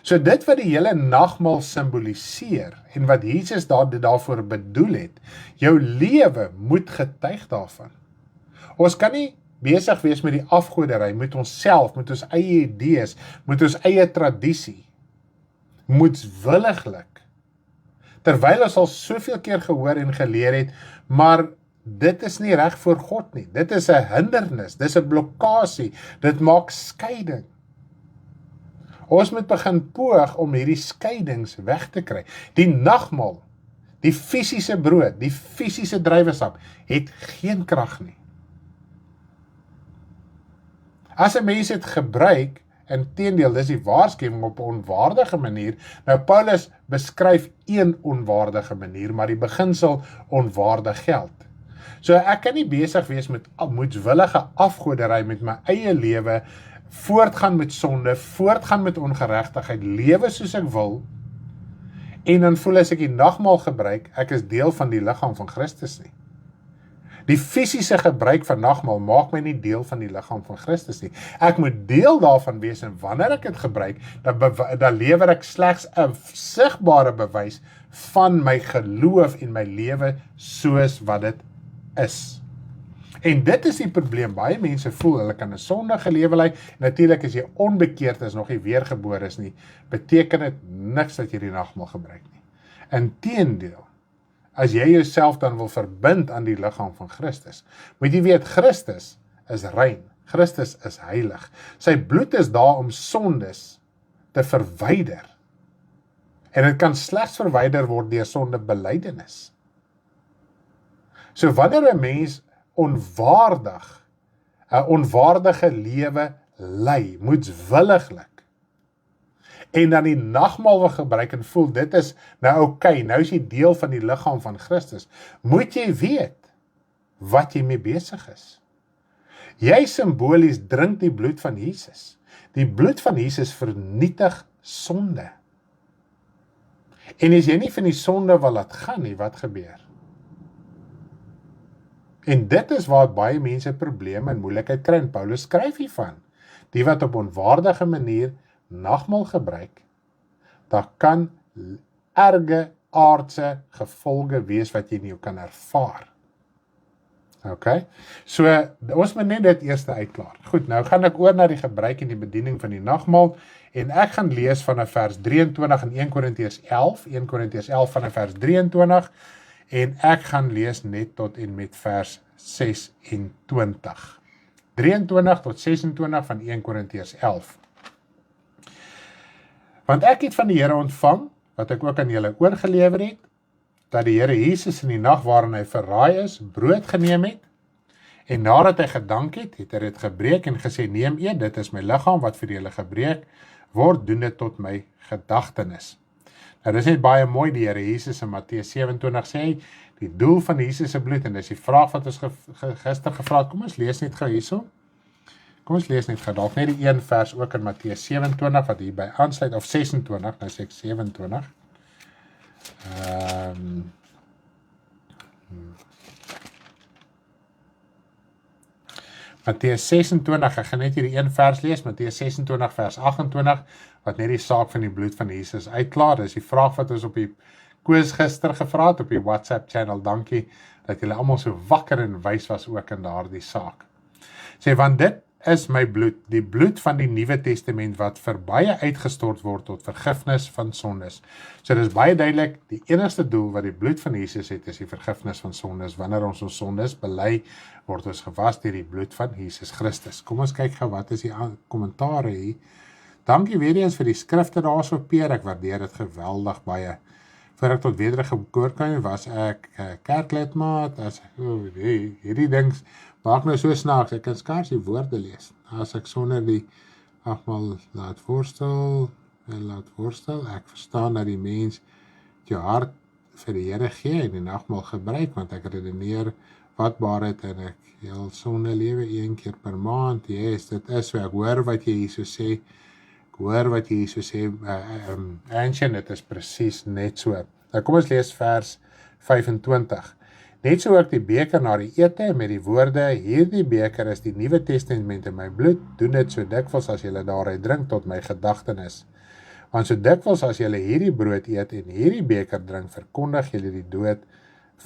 So dit wat die hele nagmaal simboliseer, en wat Jesus daarvoor bedoel het, jou lewe moet getuig daarvan. Ons kan nie besig wees met die afgodery, met onsself, met ons eie idees, met ons eie tradisie, moedswilliglik, terwyl ons al soveel keer gehoor en geleer het, maar dit is nie reg voor God nie. Dit is 'n hindernis, dit is 'n blokkasie, dit maak skeiding. Ons moet begin poog om hierdie skeidings weg te kry. Die nagmaal, die fisiese brood, die fisiese druiwesap, het geen krag nie. As 'n mens dit gebruik, inteendeel, dis die waarskuwing op 'n onwaardige manier. Nou Paulus beskryf een onwaardige manier, maar die beginsel onwaardig geld. So ek kan nie besig wees met moedswillige afgodery met my eie lewe, voortgaan met sonde, voortgaan met ongeregtigheid, lewe soos ek wil, en dan voel as ek die nagmaal gebruik, ek is deel van die liggaam van Christus nie. Die fisiese gebruik van nagmaal maak my nie deel van die liggaam van Christus nie. Ek moet deel daarvan wees, en wanneer ek dit gebruik, dan lewer ek slegs 'n sigbare bewys van my geloof en my lewe soos wat dit is. En dit is die probleem. Baie mense voel hulle kan 'n sondige lewe lei. Natuurlik as jy onbekeerd is, nog nie weergebore is nie, beteken dit niks dat jy die nagmaal gebruik nie. Inteendeel, as jy jouself dan wil verbind aan die liggaam van Christus. Moet jy weet, Christus is rein, Christus is heilig. Sy bloed is daar om sondes te verwyder. En dit kan slegs verwyder word deur sondebelydenis. So wanneer 'n mens onwaardige lewe lei, moetswilliglik, en dan die nagmaal wil gebruik en voel, dit is nou oké, nou is jy deel van die liggaam van Christus, moet jy weet wat jy mee besig is. Jy simbolies drink die bloed van Jesus. Die bloed van Jesus vernietig sonde. En as jy nie van die sonde wil laat gaan nie, wat gebeur? En dit is waar baie mense probleme en moeilikheid kry, en Paulus skryf hiervan. Die wat op onwaardige manier nagmaal gebruik, daar kan erge aardse gevolge wees wat jy nie kan ervaar. Ok, so ons moet net dit eers uitklaar. Goed, nou gaan ek oor na die gebruik en die bediening van die nagmaal, en ek gaan lees vanaf vers 23 in 1 Korintiërs 11 vanaf vers 23, en ek gaan lees net tot en met vers 26. 23 tot 26 van 1 Korintiërs 11. Want ek het van die Here ontvang, wat ek ook aan julle oorgelewer het, dat die Here Jesus in die nag waarin hy verraai is, brood geneem het, en nadat hy gedank het, het hy dit gebreek en gesê, neem eet, dit is my liggaam wat vir julle gebreek word, doen dit tot my gedagtenis. Nou, dit is net baie mooi, die Here Jesus in Matteus 27 sê, die doel van Jesus se bloed, en dis die vraag wat ons gister gevra het, kom ons lees net gou hierso. Kom ons lees net gou, dalk net die een vers ook in Matteus 27, wat hierby aansluit, of 26, nou sê ek 27. Matteus 26, ek gaan net hierdie een vers lees, Matteus 26 vers 28, wat net die saak van die bloed van Jesus uitklaar. Dis die vraag wat ons op die quiz gister gevra het, op die WhatsApp channel. Dankie dat julle almal so wakker en wys was ook in daardie saak. Sê, want dit is my bloed, die bloed van die Nuwe Testament, wat vir baie uitgestort word tot vergifnis van sondes. So dit is baie duidelik, die enigste doel wat die bloed van Jesus het, is die vergifnis van sondes. Wanneer ons sondes bely, word ons gewas deur die bloed van Jesus Christus. Kom ons kyk gou, wat is die kommentaar hier. Dankie weer eens vir die skrifte daarso, Peer, ek waardeer dit geweldig baie. Voor ek tot wedergeboorte was ek kerklidmaat, hierdie dings maak nou so snaaks, ek kan skaars die woorde lees. As ek sonder die nagmaal laat voorstel, ek verstaan dat die mens jou hart vir die Here gee en die nagmaal gebruik, want ek redeneer vatbaarheid en ek heel sonde lewe 1 keer per maand. Yes, dit is so, ek hoor wat jy hier so sê, Ancient, dit is presies net so. Nou kom ons lees vers 25. Net so ook die beker na die ete met die woorde, hierdie beker is die Nuwe Testament in my bloed, doen dit so dikwels as julle daaruit drink tot my gedagtenis. Want so dikwels as julle hierdie brood eet en hierdie beker drink, verkondig julle die dood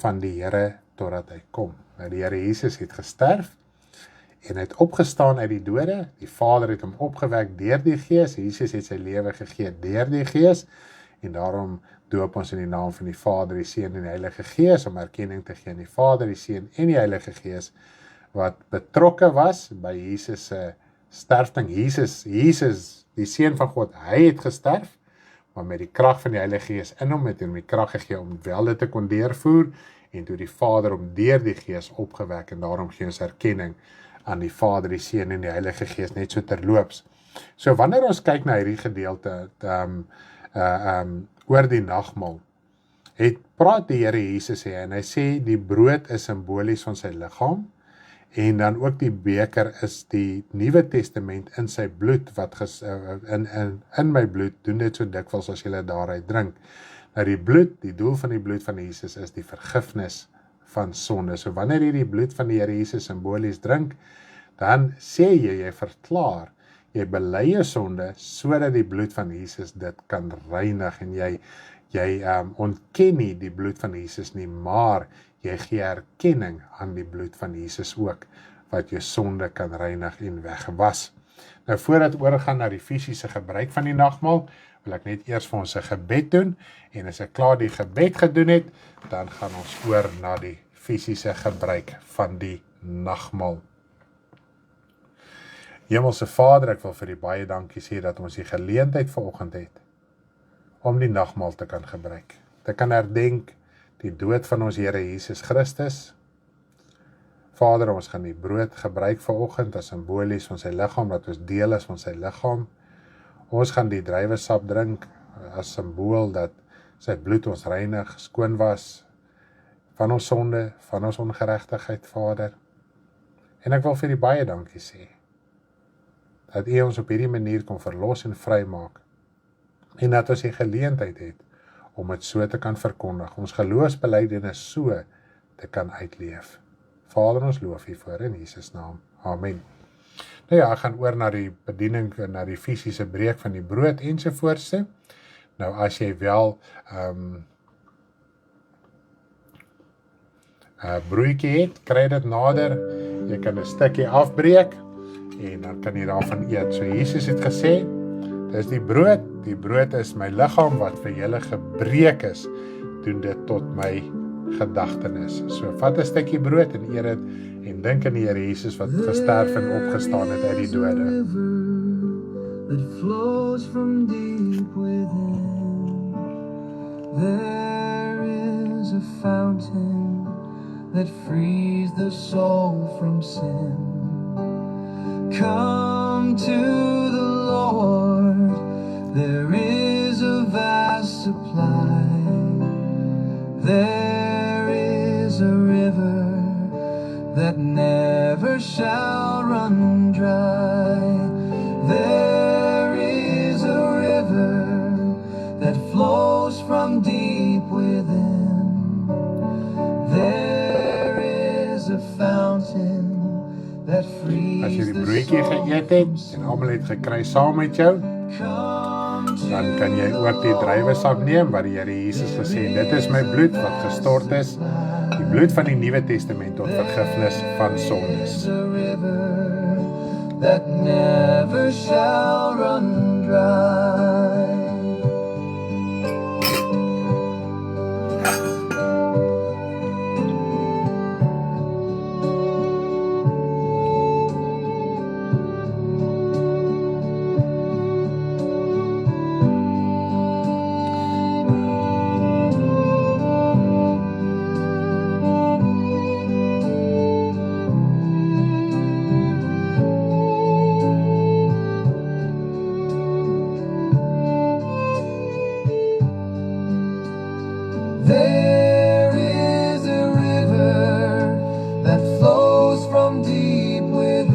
van die Here totdat hy kom. Nou die Here Jesus het gesterf en het opgestaan uit die dode, die Vader het hom opgewek deur die Gees, Jesus het sy lewe gegee deur die Gees, en daarom doop ons in die naam van die Vader, die Seun en die Heilige Gees, om erkenning te gee aan die Vader, die Seun en die Heilige Gees, wat betrokke was by Jesus se sterfting. Jesus, die Seun van God, hy het gesterf, maar met die krag van die Heilige Gees in hom, het hom die krag gegee om wel dit te kon deurvoer, en toe die Vader hom deur die Gees opgewek, en daarom gee ons erkenning aan die Vader, die Seun en die Heilige Gees, net so terloops. So wanneer ons kyk na hierdie gedeelte, oor die nagmaal, praat die Here Jesus en hy sê die brood is simbolies van sy liggaam, en dan ook die beker is die Nuwe Testament in sy bloed, wat in my bloed, doen dit so dikwels as julle daaruit drink. Nou die bloed, die doel van die bloed van Jesus is die vergifnis van sonde. So wanneer jy die bloed van die Here Jesus simbolies drink, dan sê jy verklaar, jy bely jou sonde, sodat die bloed van Jesus dit kan reinig, en jy ontken nie die bloed van Jesus nie, maar jy gee erkenning aan die bloed van Jesus ook, wat jou sonde kan reinig en wegwas. Nou voordat ek oorgaan na die fisiese gebruik van die nagmaal, wil ek net eers vir ons 'n gebed doen, en as ek klaar die gebed gedoen het, dan gaan ons oor na die fisiese gebruik van die nagmaal. Hemelse Vader, ek wil vir U baie dankie sê dat ons die geleentheid vanoggend het om die nagmaal te kan gebruik. Te kan herdenk die dood van ons Here Jesus Christus. Vader, ons gaan die brood gebruik vanoggend as simbolies van sy liggaam, dat ons deel is van sy liggaam. Ons gaan die druiwesap drink as simbool dat sy bloed ons reinig, skoon was van ons sonde, van ons ongeregtigheid, Vader. En ek wil vir U baie dankie sê dat U ons op hierdie manier kon verlos en vrymaak, en dat ons die geleentheid het om dit so te kan verkondig, ons geloofsbelijdenis so te kan uitleef. Vader, ons loof hiervoor in Jesus naam. Amen. Nou ja, ek gaan oor na die bediening, na die fisiese breek van die brood ensovoorts. Nou as jy wel broodjie het, kry dit nader, jy kan 'n stukkie afbreek, en dan kan jy daarvan eet. So Jesus het gesê, dis die brood is my liggaam wat vir julle gebreek is, doen dit tot my gedagtenis. So vat 'n stukkie brood en eet dit, en dink aan die Here Jesus wat gesterf en opgestaan het uit die dode. That flows from deep within. There is a fountain that frees the soul from sin. Come to the Lord, there is a vast supply. There is a river that never shall run dry. There is a river that flows from deep within. There is a fountain that frees As jy die the broodjie soul geëet het, from en almal het gekry saam met jou, dan kan jy ook die druiwesap neem, wat die Here Jesus gesê het, dit is my bloed wat gestort is, die bloed van die Nuwe Testament tot vergifnis van sondes. a river that never shall run dry. There is a river that flows from deep within.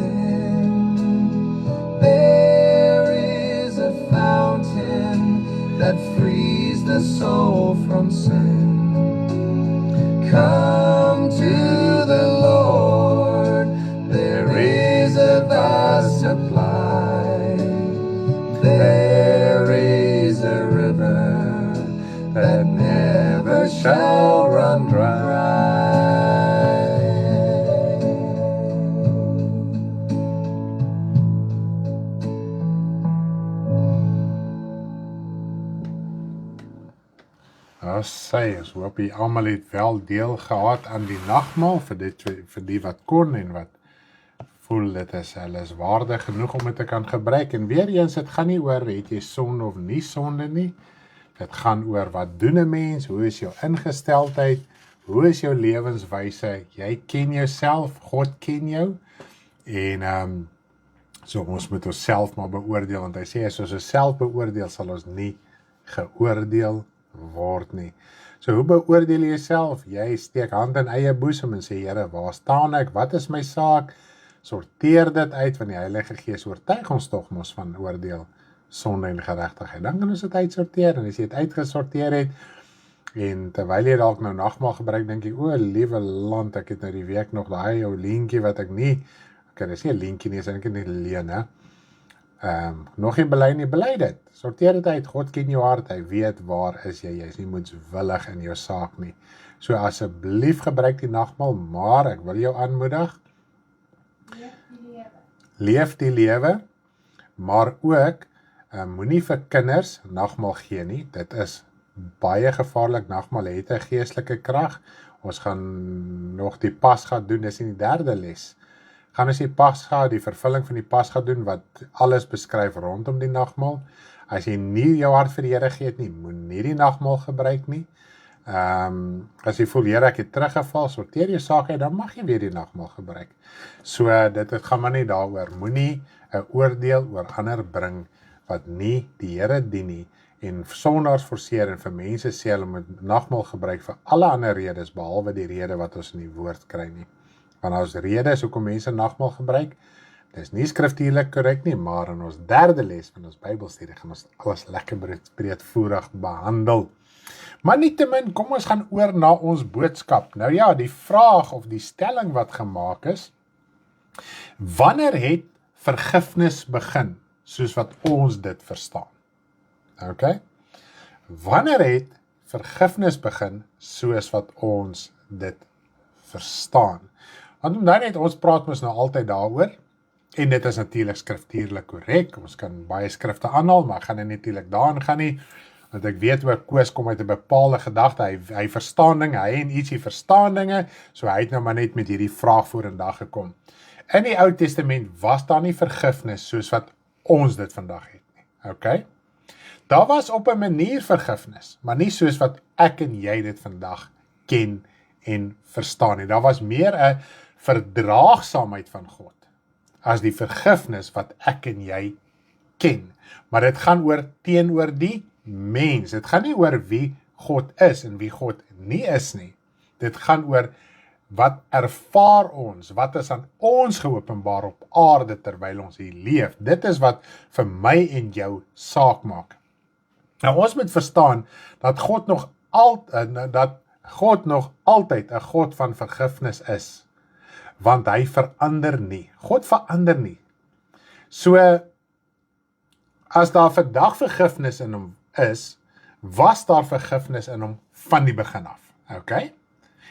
There is a fountain that frees the soul from sin. Come to the Lord, there is a vast supply. There is a river that never shall run dry. Sy, ons hoop jy almal het wel deel gehad aan die nagmaal, vir die wat kon en wat voel dit is, hulle is waardig genoeg om dit te kan gebruik. En weer eens, dit gaan nie oor het jy sonde of nie sonde nie. Dit gaan oor wat doen 'n mens, hoe is jou ingesteldheid, hoe is jou lewenswyse, jy ken jouself, God ken jou, en so ons moet onsself maar beoordeel, want hy sê as ons onsself beoordeel, sal ons nie geoordeel word nie. So hoe beoordeel jy jouself? Jy steek hand in eie boesem en sê, Here, waar staan ek, wat is my saak? Sorteer dit uit, want die Heilige Gees oortuig ons tog mos van oordeel, sonde en geregtigheid. Dan kan ons dit uitsorteer, en as jy dit uitgesorteer het, en terwyl jy dalk nou nagmaal gebruik, dink jy, o, liewe land, ek het nou die week nog daai ou leentjie wat ek nie, ok, dis nie 'n leentjie nie, is eintlik net 'n leen, hè. Nog nie bely nie, bely dit. Sorteer dit uit, God ken jou hart, hy weet waar is jy is nie moedswillig in jou saak nie. So asseblief gebruik die nagmaal, maar ek wil jou aanmoedig, leef die lewe, maar ook moenie vir kinders nagmaal gee nie. Dit is baie gevaarlik. Nagmaal het 'n geestelike krag. Ons gaan nog die Pasga doen, dis in die 3de les. Gaan ons die Pasga, die vervulling van die Pasga doen, wat alles beskryf rondom die nagmaal. As jy nie jou hart vir die Here gee het nie, moenie die nagmaal gebruik nie. As jy voel, Here, ek het teruggeval, sorteer jou saak uit, dan mag jy weer die nagmaal gebruik. So, dit gaan maar nie daaroor. Moenie 'n oordeel oor ander bring wat nie die Here dien nie, en sondaars forceer en vir mense sê hulle moet nagmaal gebruik vir alle ander redes, behalwe die rede wat ons in die woord kry nie. Want ons rede is hoekom mense nagmaal gebruik, dis nie skriftuurlik korrek nie, maar in ons 3de les van ons Bybelstudie gaan ons alles lekker breedvoerig behandel. Maar nietemin, kom ons gaan oor na ons boodskap. Nou ja, die vraag of die stelling wat gemaak is, wanneer het vergifnis begin, soos wat ons dit verstaan? Okay? Wanneer het vergifnis begin, soos wat ons dit verstaan? Want nou net, ons praat mos nou altyd daaroor, en dit is natuurlik skriftuurlik korrek, ons kan baie skrifte aanhaal, maar ek gaan natuurlik daarin gaan nie, want ek weet ook, Koos kom uit 'n bepaalde gedagte, hy verstaan dinge, hy en ietsie verstaan dinge, so hy het nou maar net met hierdie vraag vorendag gekom. In die Ou Testament was daar nie vergifnis, soos wat ons dit vandag het nie, okay? Daar was op 'n manier vergifnis, maar nie soos wat ek en jy dit vandag ken en verstaan nie. Daar was meer 'n verdraagsaamheid van God, as die vergifnis wat ek en jy ken. Maar dit gaan teenoor die mens. Dit gaan nie oor wie God is en wie God nie is nie. Dit gaan oor wat ervaar ons, wat is aan ons geopenbaar op aarde terwyl ons hier leef. Dit is wat vir my en jou saak maak. Nou ons moet verstaan dat God nog altyd 'n God van vergifnis is, want hy verander nie. God verander nie. So, as daar vandag vergifnis in hom is, was daar vergifnis in hom van die begin af. Okay?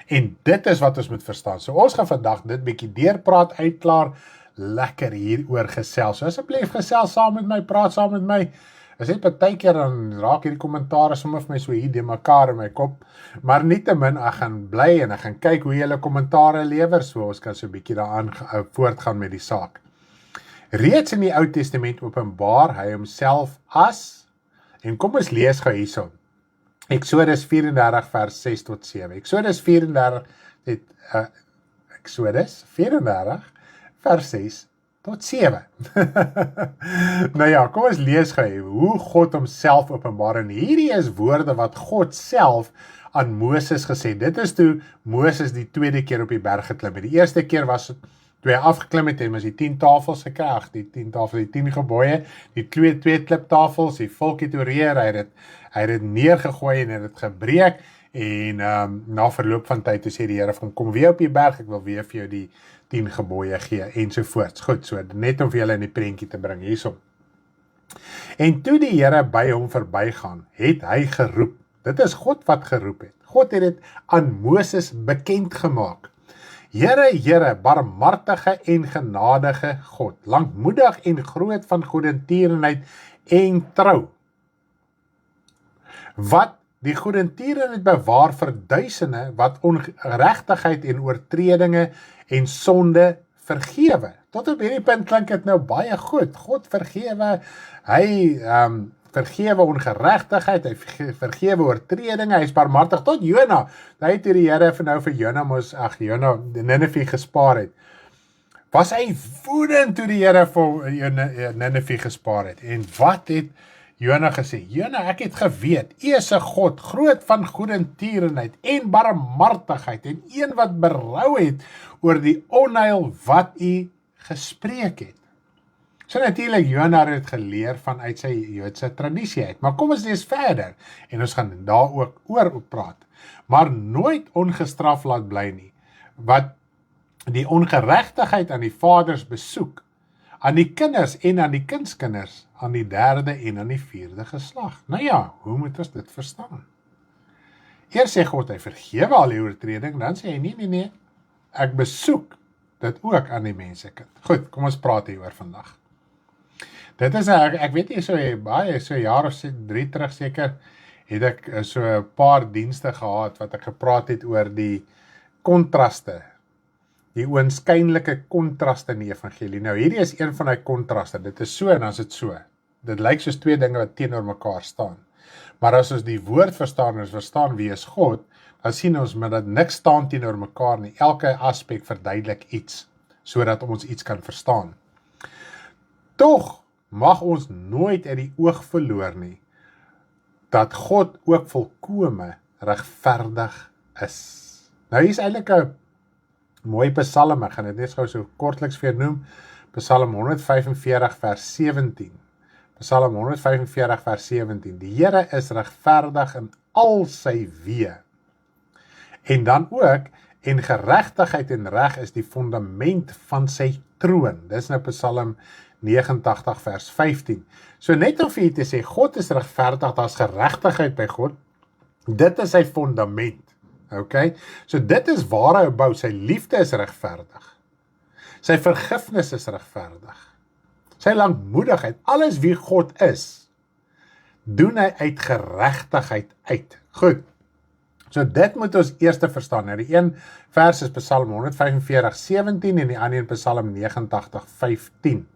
En dit is wat ons moet verstaan. So ons gaan vandag dit bietjie deurpraat, uitklaar, lekker hieroor gesels. So asseblief gesels saam met my, praat saam met my. As net partykeer dan raak hierdie kommentare sommer vir my so hier de mekaar in my kop, maar nietemin, ek gaan bly en ek gaan kyk hoe julle kommentare lewer, so ons kan so 'n bietjie daaraan voortgaan met die saak. Reeds in die Ou Testament openbaar hy homself as, en kom ons lees gou hierson, Exodus 34 vers 6 tot 7. Exodus 34 vers 6 tot 7. Nou ja, kom ons lees gou hoe God homself openbaar, en hierdie is woorde wat God self aan Moses gesê. Dit is toe Moses die tweede keer op die berg geklim het. Die eerste keer was toe hy afgeklim het en was die 10 tafels gekry, die 10 gebooie, die twee kliptafels, die volk het oreer, hy het dit neergegooi en het dit gebreek, en na verloop van tyd, toe sê die Here van, kom weer op die berg, ek wil weer vir jou die 10 gebooie gee, ensovoorts. Goed, so net om vir julle in die prentjie te bring, hiersom. En toe die Here by hom verbygaan, het hy geroep. Dit is God wat geroep het. God het dit aan Moses bekend gemaak. Here, Here, barmhartige en genadige God, lankmoedig en groot van goedertierenheid en trou, wat die goedertierenheid bewaar vir duisende, wat ongeregtigheid en oortredinge en sonde vergewe. Tot op hierdie punt klink dit nou baie goed. God vergewe, hy vergewe ongeregtigheid, hy vergewe oortredinge, hy is barmhartig tot Jona. Hy het die Here vir Jona Nineve gespaar het. Was hy woedend toe die Here vir Nineve gespaar het? En wat het Jona gesê? Jona, ek het geweet, U is 'n God, groot van goedertierenheid en barmhartigheid, en een wat berou het oor die onheil wat U gespreek het. So natuurlik, Jona het geleer vanuit sy Joodse tradisie uit. Maar kom ons lees verder, en ons gaan daar ook oor praat. Maar nooit ongestraf laat bly nie, wat die ongeregtigheid aan die vaders besoek, aan die kinders en aan die kindskinders, aan die 3de en aan die 4de geslag. Nou ja, hoe moet ons dit verstaan? Eers sê God, hy vergewe al die oortreding, dan sê hy, nee, ek besoek dit ook aan die mensekind. Goed, kom ons praat hieroor vandag. Dit is, ek weet nie, so 'n jaar of 3 terug seker, het ek so 'n paar dienste gehad, wat ek gepraat het oor die kontraste, die oënskynlike kontraste in die evangelie. Nou, hierdie is een van die kontraste, dit is so en dan is dit so. Dit lyk soos twee dinge wat teenoor mekaar staan. Maar as ons die woord verstaan, en ons verstaan wie is God, dan sien ons met dat niks staan teenoor mekaar nie. Elke aspek verduidelik iets, sodat ons iets kan verstaan. Tog mag ons nooit uit die oog verloor nie, dat God ook volkome regverdig is. Nou hier is eintlik 'n mooi psalm, ek gaan dit net gou so kortliks vir jou noem, Psalm 145 vers 17. Psalm 145 vers 17. Die Here is regverdig in al sy weë. En dan ook, en geregtigheid en reg is die fundament van sy troon. Dis nou Psalm 89 vers 15. So net om vir jy te sê, God is regverdig, daar's geregtigheid by God. Dit is sy fundament. Okay? So dit is waar hy bou, sy liefde is regverdig. Sy vergifnis is regverdig. Sy lankmoedigheid, alles wie God is, doen hy uit geregtigheid uit. Goed. So dit moet ons eers verstaan. Nou die een vers is Psalm 145, 17 en die ander een Psalm 89, 15.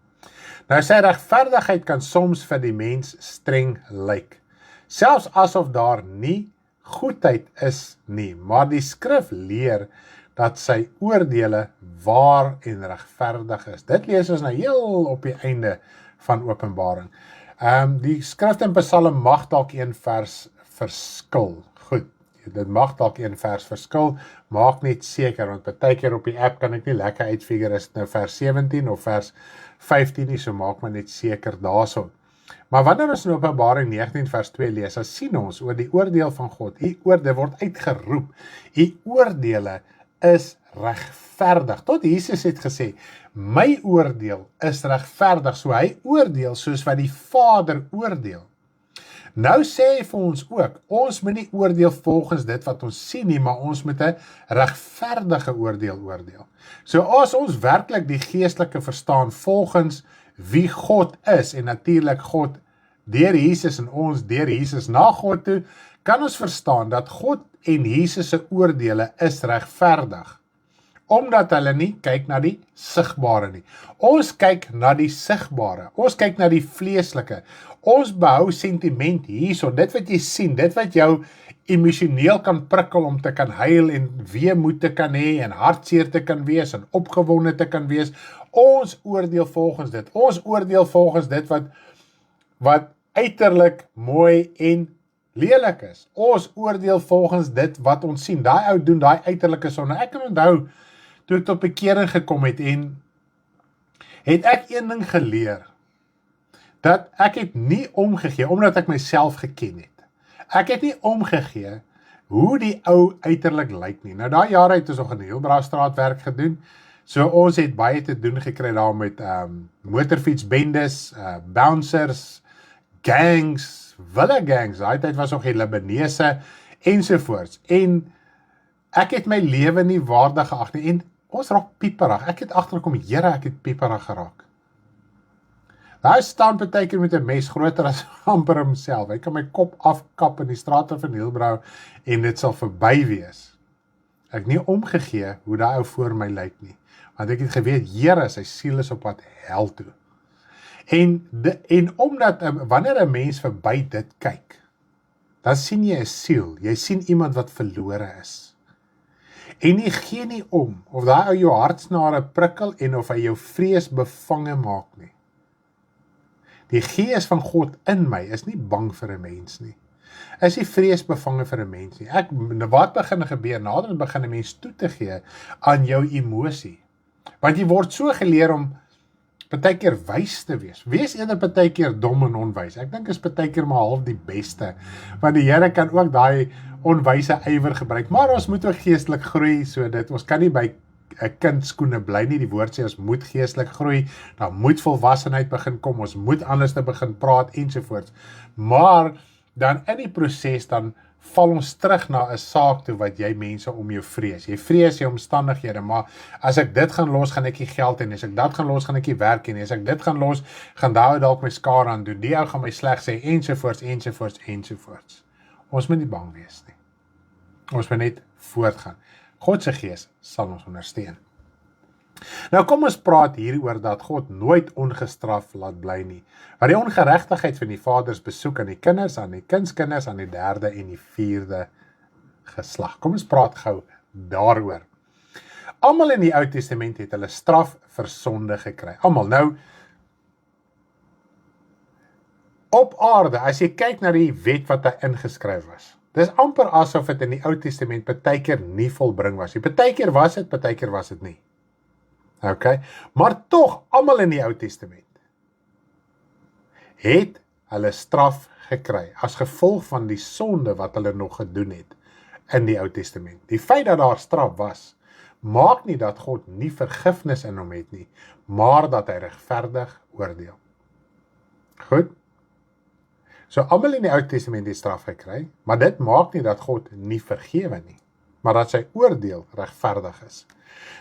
Nou sy regverdigheid kan soms vir die mens streng lyk. Selfs asof daar nie goedheid is nie, maar die skrif leer dat sy oordele waar en regverdig is. Dit lees ons nou heel op die einde van Openbaring. Die skrif in Psalm mag dalk een vers verskil. Goed, dit mag dalk een vers verskil, maak net seker, want partykeer op die app kan ek nie lekker uitfigure, is dit nou vers 17 of vers 15 nie, so maak maar net seker daarso. Maar wanneer ons in Openbaring 19 vers 2 lees, dan sien ons oor die oordeel van God, die oordeel word uitgeroep, die oordele is regverdig. Tot Jesus het gesê, my oordeel is regverdig, so hy oordeel soos wat die Vader oordeel. Nou sê hy vir ons ook, ons moet nie oordeel volgens dit wat ons sien nie, maar ons moet 'n regverdige oordeel oordeel. So as ons werklik die geestelike verstaan volgens wie God is, en natuurlik God deur Jesus en ons deur Jesus na God toe, kan ons verstaan dat God en Jesus se oordeele is regverdig, omdat hulle nie kyk na die sigbare nie. Ons kyk na die sigbare, ons kyk na die vleeslike, ons behou sentiment hierso, dit wat jy sien, dit wat jou emosioneel kan prikkel om te kan huil en weemoed te kan hê en hartseer te kan wees en opgewonde te kan wees. Ons oordeel volgens dit. Ons oordeel volgens dit wat uiterlik mooi en lelik is. Ons oordeel volgens dit wat ons sien. Daai ou doen daai uiterlike sonde. Ek kan onthou toe ek tot bekering gekom het en het ek een ding geleer, dat ek het nie omgegee omdat ek myself geken het. Ek het nie omgegee hoe die ou uiterlik lyk nie. Nou daai jare het ons nog in Heilbroustraat werk gedoen. So ons het baie te doen gekry daar met motorfietsbendes, bouncers, gangs, wille gangs. Daai tyd was nog die Libanese ensovoorts. En ek het my lewe nie waardig geag nie. En ons raak pieperig. Ek het agtergekom, Here, ek het pieperig geraak. Daar staan partykeer met 'n mes groter as amper homself. Hy kan my kop afkap in die strate van Heilbrau en dit sal verby wees. Ek het nie omgegee hoe daai ou voor my lyk nie. Want ek het geweet, Here, sy siel is op pad hel toe. En omdat wanneer 'n mens verby dit kyk, dan sien jy 'n siel. Jy sien iemand wat verlore is. En jy gee nie om of daai ou jou hartsnare prikkel en of hy jou vrees bevange maak nie. Die gees van God in my is nie bang vir 'n mens nie. Is nie vrees bevange vir 'n mens nie. Wat begin gebeur? Nader begin 'n mens toe te gee aan jou emosie. Want jy word so geleer om partykeer wys te wees. Wees eerder partykeer dom en onwys. Ek dink is partykeer maar half die beste. Want die Here kan ook daai onwyse ywer gebruik. Maar ons moet ook geestelik groei, so dit ons kan nie by 'n kind skoene bly nie. Die woord sê ons moet geestelik groei, dan moet volwassenheid begin kom, ons moet anders te begin praat ensovoorts. Maar dan in die proses dan val ons terug na 'n saak toe wat jy mense om jou vrees. Jy vrees jou omstandighede, maar as ek dit gaan los, gaan ek nie geld hê nie. As ek dat gaan los, gaan ek nie werk hê nie. As ek dit gaan los, gaan daai dalk my skade aan doen. Die ou gaan my sleg sê, ensovoorts, ensovoorts, ensovoorts. Ons moet nie bang wees nie. Ons moet net voortgaan. God se Gees sal ons ondersteun. Nou kom ons praat hieroor dat God nooit ongestraf laat bly nie. Wat die ongeregtigheid van die vaders besoek aan die kinders, aan die kindskinders, aan die derde en die vierde geslag. Kom ons praat gou daaroor. Almal in die Ou Testament het hulle straf vir sonde gekry. Almal. Nou, op aarde, as jy kyk na die wet wat daar ingeskryf was, dis amper asof dit in die Ou Testament partykeer nie volbring was. Partykeer was dit, partykeer was dit nie. Okay? Maar tog, almal in die Ou Testament het hulle straf gekry as gevolg van die sonde wat hulle nog gedoen het in die Ou Testament. Die feit dat daar straf was, maak nie dat God nie vergifnis in hom het nie, maar dat hy regverdig oordeel. Goed? So almal in die Ou Testament het straf gekry, maar dit maak nie dat God nie vergewe nie, maar dat sy oordeel regverdig is.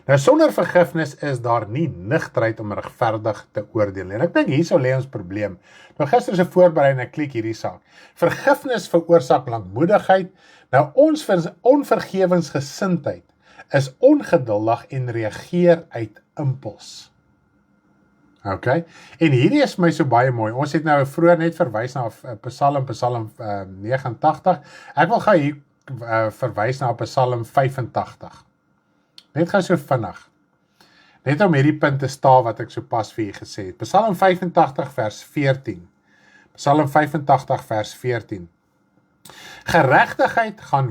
Nou sonder vergifnis is daar nie nigterheid om regverdig te oordeel. En ek dink hierso lê ons probleem. Nou gister se voorbereiding, ek klik hierdie saak. Vergifnis veroorsaak lankmoedigheid. Nou ons onvergewensgesindheid is ongeduldig en reageer uit impuls. Okay? En hierdie is my so baie mooi. Ons het nou vroeër net verwys na Psalm 89. Ek wil gou hier verwys na Psalm 85. Net gou so vinnig. Net om hierdie punt te staaf wat ek so pas vir julle gesê het. Psalm 85 vers 14. Psalm 85 vers 14. Geregtigheid gaan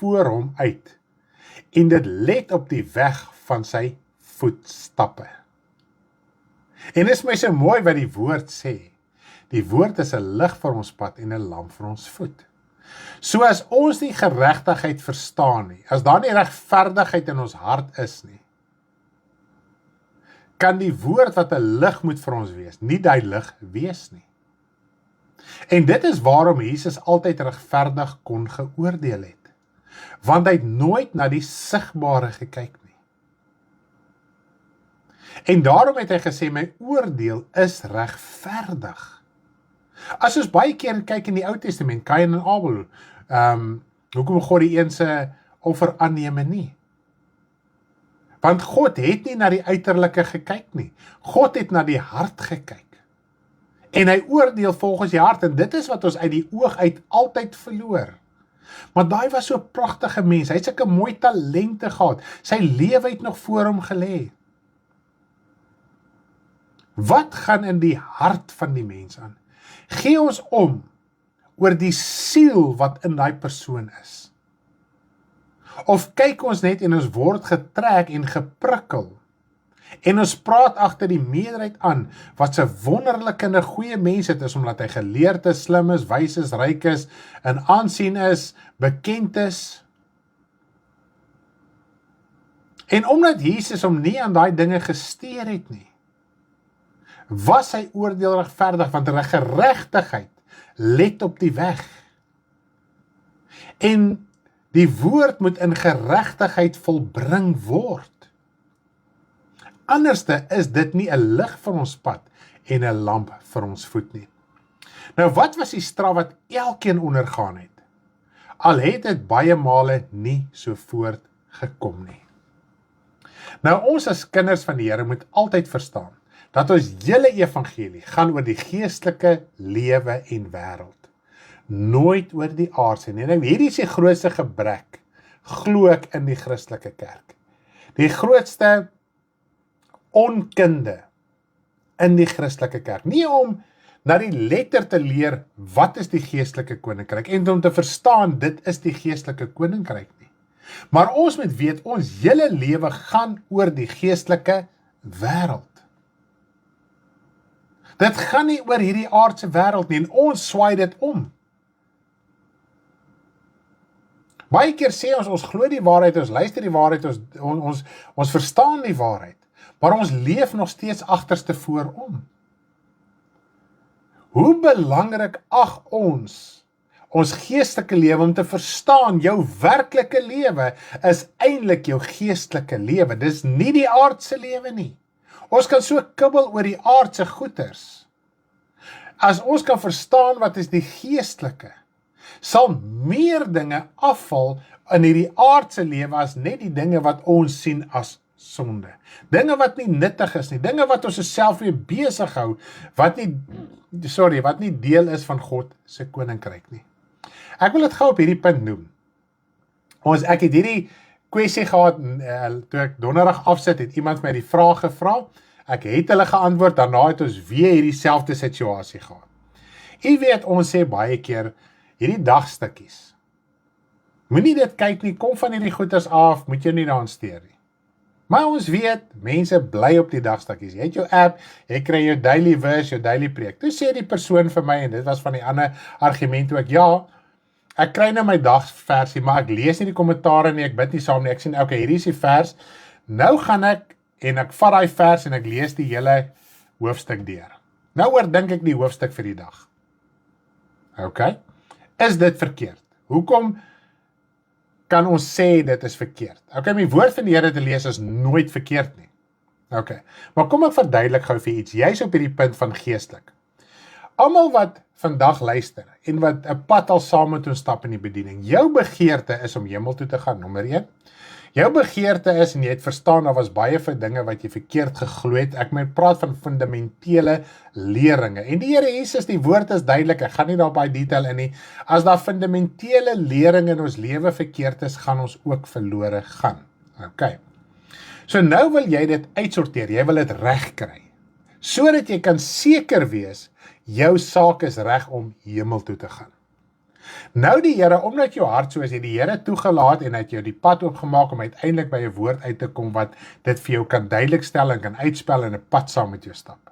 voor hom uit en dit let op die weg van sy voetstappe. En dit is my so mooi wat die woord sê. Die woord is 'n lig vir ons pad en 'n lamp vir ons voet. So as ons die geregtigheid verstaan nie, as daar nie regverdigheid in ons hart is nie, kan die woord wat 'n lig moet vir ons wees, nie die lig wees nie. En dit is waarom Jesus altyd regverdig kon geoordeel het, want hy het nooit na die sigbare gekyk nie. En daarom het hy gesê, my oordeel is regverdig. As ons baie keer kyk in die Ou Testament, Kain en Abel, hoekom God die een se offer aanneem en nie? Want God het nie na die uiterlike gekyk nie. God het na die hart gekyk. En hy oordeel volgens die hart, en dit is wat ons uit die oog uit altyd verloor. Maar daai was so 'n pragtige mens, hy het sulke mooi talente gehad, sy lewe het nog voor hom gelê. Wat gaan in die hart van die mens aan? Gee ons om oor die siel wat in daai persoon is. Of kyk ons net en ons word getrek en geprikkel. En ons praat agter die meerderheid aan wat se wonderlike en 'n goeie mens dit is, omdat hy geleerd is, slim is, wys is, ryk is, in aansien is, bekend is. En omdat Jesus hom nie aan daai dinge gesteer het nie, was sy oordeel regverdig, want geregtigheid let op die weg. En die woord moet in geregtigheid volbring word. Anderste is dit nie 'n lig vir ons pad en 'n lamp vir ons voet nie. Nou wat was die straf wat elkeen ondergaan het? Al het dit baie male nie so voortgekom nie. Nou ons as kinders van die Here moet altyd verstaan dat ons hele evangelie gaan oor die geestelike lewe en wêreld. Nooit oor die aardse nie. Nou hierdie is die grootste gebrek, glo ek, in die Christelike kerk. Die grootste onkunde in die Christelike kerk. Nie om na die letter te leer wat is die geestelike koninkryk en om te verstaan dit is die geestelike koninkryk nie. Maar ons moet weet ons hele lewe gaan oor die geestelike wêreld. Dit gaan nie oor hierdie aardse wêreld nie en ons swaai dit om. Baie keer sê ons glo die waarheid, ons luister die waarheid, ons verstaan die waarheid, maar ons leef nog steeds agterste voorom. Hoe belangrik ag ons ons geestelike lewe om te verstaan, jou werklike lewe is eintlik jou geestelike lewe. Dis nie die aardse lewe nie. Ons kan so kibbel oor die aardse goeders. As ons kan verstaan wat is die geestelike, sal meer dinge afval in hierdie aardse lewe as net die dinge wat ons sien as sonde. Dinge wat nie nuttig is nie, dinge wat ons self weer besig hou, wat nie deel is van God se koninkryk nie. Ek wil dit gou op hierdie punt noem. Ek het hierdie kwessie gehad, toe ek donderdag afsit, het iemand my die vraag gevra, ek het hulle geantwoord, daarna het ons weer hierdie selfde situasie gehad. U weet, ons sê baie keer, hierdie dagstukkies, moenie dit kyk nie, kom van hierdie goeders af, moet jy nie daaraan steur nie. Maar ons weet, mense bly op die dagstukkies. Jy het jou app, jy kry jou daily verse, jou daily preek. Toe sê die persoon vir my, en dit was van die ander argument ook, ja, ek kry nou my dagsversie, maar ek lees nie die kommentare nie, ek bid nie saam nie, ek sien, okay, hierdie is die vers, nou gaan ek, en ek vat die vers, en ek lees die hele hoofstuk deur. Nou oordink ek die hoofstuk vir die dag. Okay? Is dit verkeerd? Hoekom kan ons sê dit is verkeerd? Okay, my woord van die Here te lees is nooit verkeerd nie. Okay, maar kom ek verduidelik gou vir iets, jy's op hierdie punt van geestelik. Almal wat vandag luister, en wat 'n pad al saam met ons stap in die bediening, jou begeerte is om hemel toe te gaan, nommer 1. Jou begeerte is, en jy het verstaan, daar was baie vir dinge wat jy verkeerd geglo het, ek moet praat van fundamentele leringe, en die Here Jesus, die woord is duidelik, ek gaan nie daar baie detail in nie, as daar fundamentele leringe in ons lewe verkeerd is, gaan ons ook verlore gaan. Okay. So nou wil jy dit uitsorteer, jy wil dit reg kry, sodat jy kan seker wees, jou saak is reg om hemel toe te gaan. Nou die Here, omdat jou hart so is, het die Here toegelaat en het jou die pad oopgemaak om uiteindelik by 'n woord uit te kom wat dit vir jou kan duidelik stel en kan uitspel en 'n pad saam met jou stap.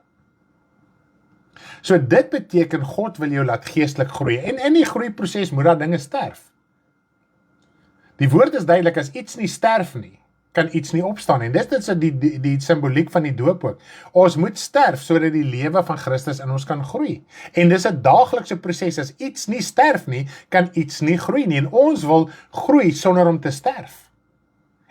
So dit beteken God wil jou laat geestelik groei en in die groeiproses moet daar dinge sterf. Die woord is duidelik, as iets nie sterf nie, kan iets nie opstaan en dis die simboliek van die doop ook. Ons moet sterf sodat die lewe van Christus in ons kan groei. En dis 'n daaglikse proses. As iets nie sterf nie, kan iets nie groei nie. En ons wil groei sonder om te sterf.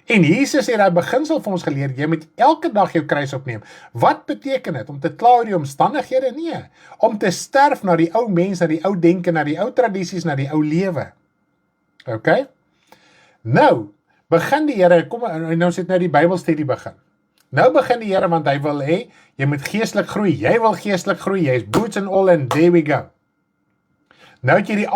En Jesus het daai beginsel vir ons geleer, jy moet elke dag jou kruis opneem. Wat beteken dit? Om te kla oor die omstandighede? Nee. Om te sterf na die ou mens, na die ou denke, na die ou tradisies, na die ou lewe. Okay? Nou, begin die Here, kom, nou sit nou die Bybelstudie begin. Nou begin die Here, want hy wil hê, jy moet geestelik groei, jy wil geestelik groei, jy is boots and all and there we go. Nou het jy die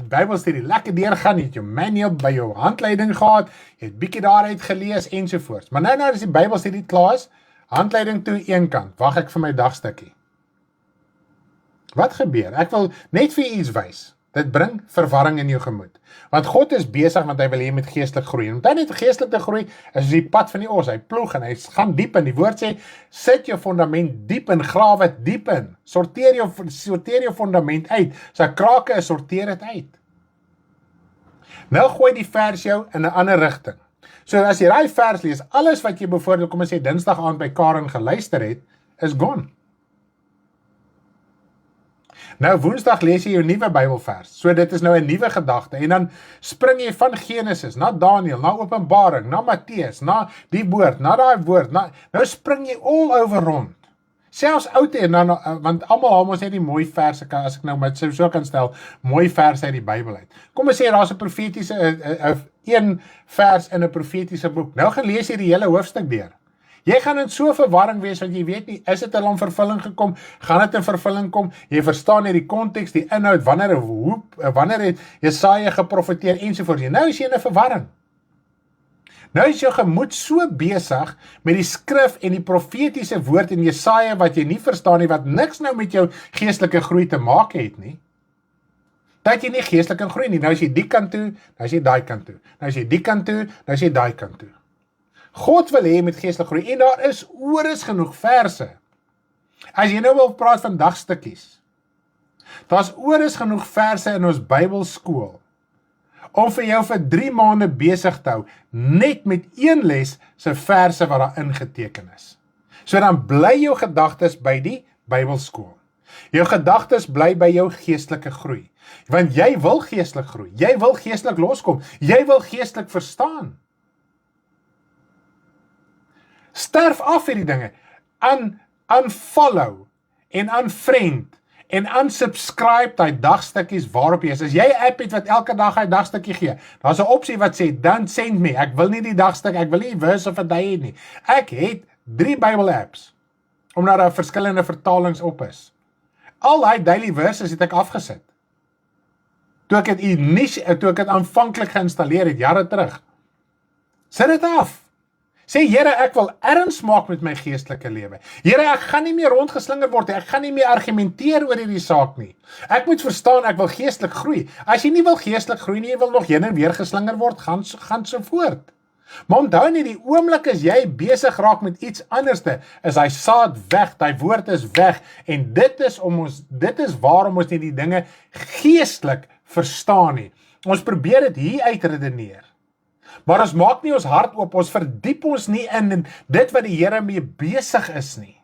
Bybelstudie lekker deurgaan, jy het jou manual by jou handleiding gehad, jy het bietjie daaruit gelees ensovoorts. Maar nou as die Bybelstudie klaar is, handleiding toe een kant, wag ek vir my dagstukkie. Wat gebeur? Ek wil net vir iets wys. Dit bring verwarring in jou gemoed. Want God is besig, want hy wil hê met geestelik groei. En om dan net geestelik te groei, is die pad van die os. Hy ploeg en hy gaan diep in. Die woord sê, sit jou fundament diep in, grawe dit diep in. Sorteer jou fundament uit. Sy krake is, sorteer dit uit. Nou gooi die vers jou in 'n ander rigting. So as jy daai vers lees, alles wat jy byvoorbeeld, kom ons sê Dinsdag aand by Karen geluister het, is gone. Nou Woensdag lees jy jou nuwe Bybelvers, so dit is nou 'n nuwe gedagte, en dan spring jy van Genesis, na Daniël, na Openbaring, na Matteus, na die woord, na daai woord, nou spring jy all over rond. Selfs oud en dan, want almal haal mos net die mooi verse, as ek nou met so kan stel, mooi verse uit die Bybel uit. Kom ons sê, daar's 'n profetiese, een vers in 'n profetiese boek, nou gaan lees jy die hele hoofstuk deur. Jy gaan in so verwarring wees, want jy weet nie, is dit al in vervulling gekom, gaan dit in vervulling kom, jy verstaan nie die konteks, die inhoud, wanneer het Jesaja geprofeteer, ensovoorts. Nou is jy in 'n verwarring. Nou is jou gemoed so besig met die skrif en die profetiese woord in Jesaja, wat jy nie verstaan nie, wat niks nou met jou geestelike groei te maak het nie, dat jy nie geestelik kan groei nie. Nou is jy die kant toe, nou is jy daai kant toe, nou is jy die kant toe, nou is jy daai kant toe. God wil hê met geestelik groei, en daar is oores genoeg verse. As jy nou wil praat van dagstukkies, daar's oores genoeg verse in ons Bybelskool, om vir jou vir 3 maande besig te hou, net met een les se verse wat daar ingeteken is. So dan bly jou gedagtes by die Bybelskool. Jou gedagtes bly by jou geestelike groei. Want jy wil geestelik groei. Jy wil geestelik loskom. Jy wil geestelik verstaan. Sterf af hierdie dinge. Unfollow en unfriend en unsubscribe daai dagstukkies waarop jy is. As jy 'n app het wat elke dag 'n dagstukkie gee, daar's 'n opsie wat sê, don't send me. Ek wil nie die dagstuk, ek wil nie verse of a day hê nie. Ek het 3 Bible apps, omdat daar verskillende vertalings op is. Al daai daily verses het ek afgesit. Toe ek het aanvanklik geïnstalleer het, jare terug. Sit dit af. Sê, Here, ek wil erns maak met my geestelike lewe. Here, ek gaan nie meer rondgeslinger word nie. Ek gaan nie meer argumenteer oor hierdie saak nie. Ek moet verstaan, ek wil geestelik groei. As jy nie wil geestelik groei nie, jy wil nog heen en weer geslinger word, gaan so voort. Maar onthou nie, die oomblik as jy besig raak met iets anderste, is hy saad weg, die woord is weg, en dit is waarom ons nie die dinge geestelik verstaan nie. Ons probeer dit hier uitredeneer. Maar ons maak nie ons hart oop, ons verdiep ons nie in dit wat die Here mee besig is nie.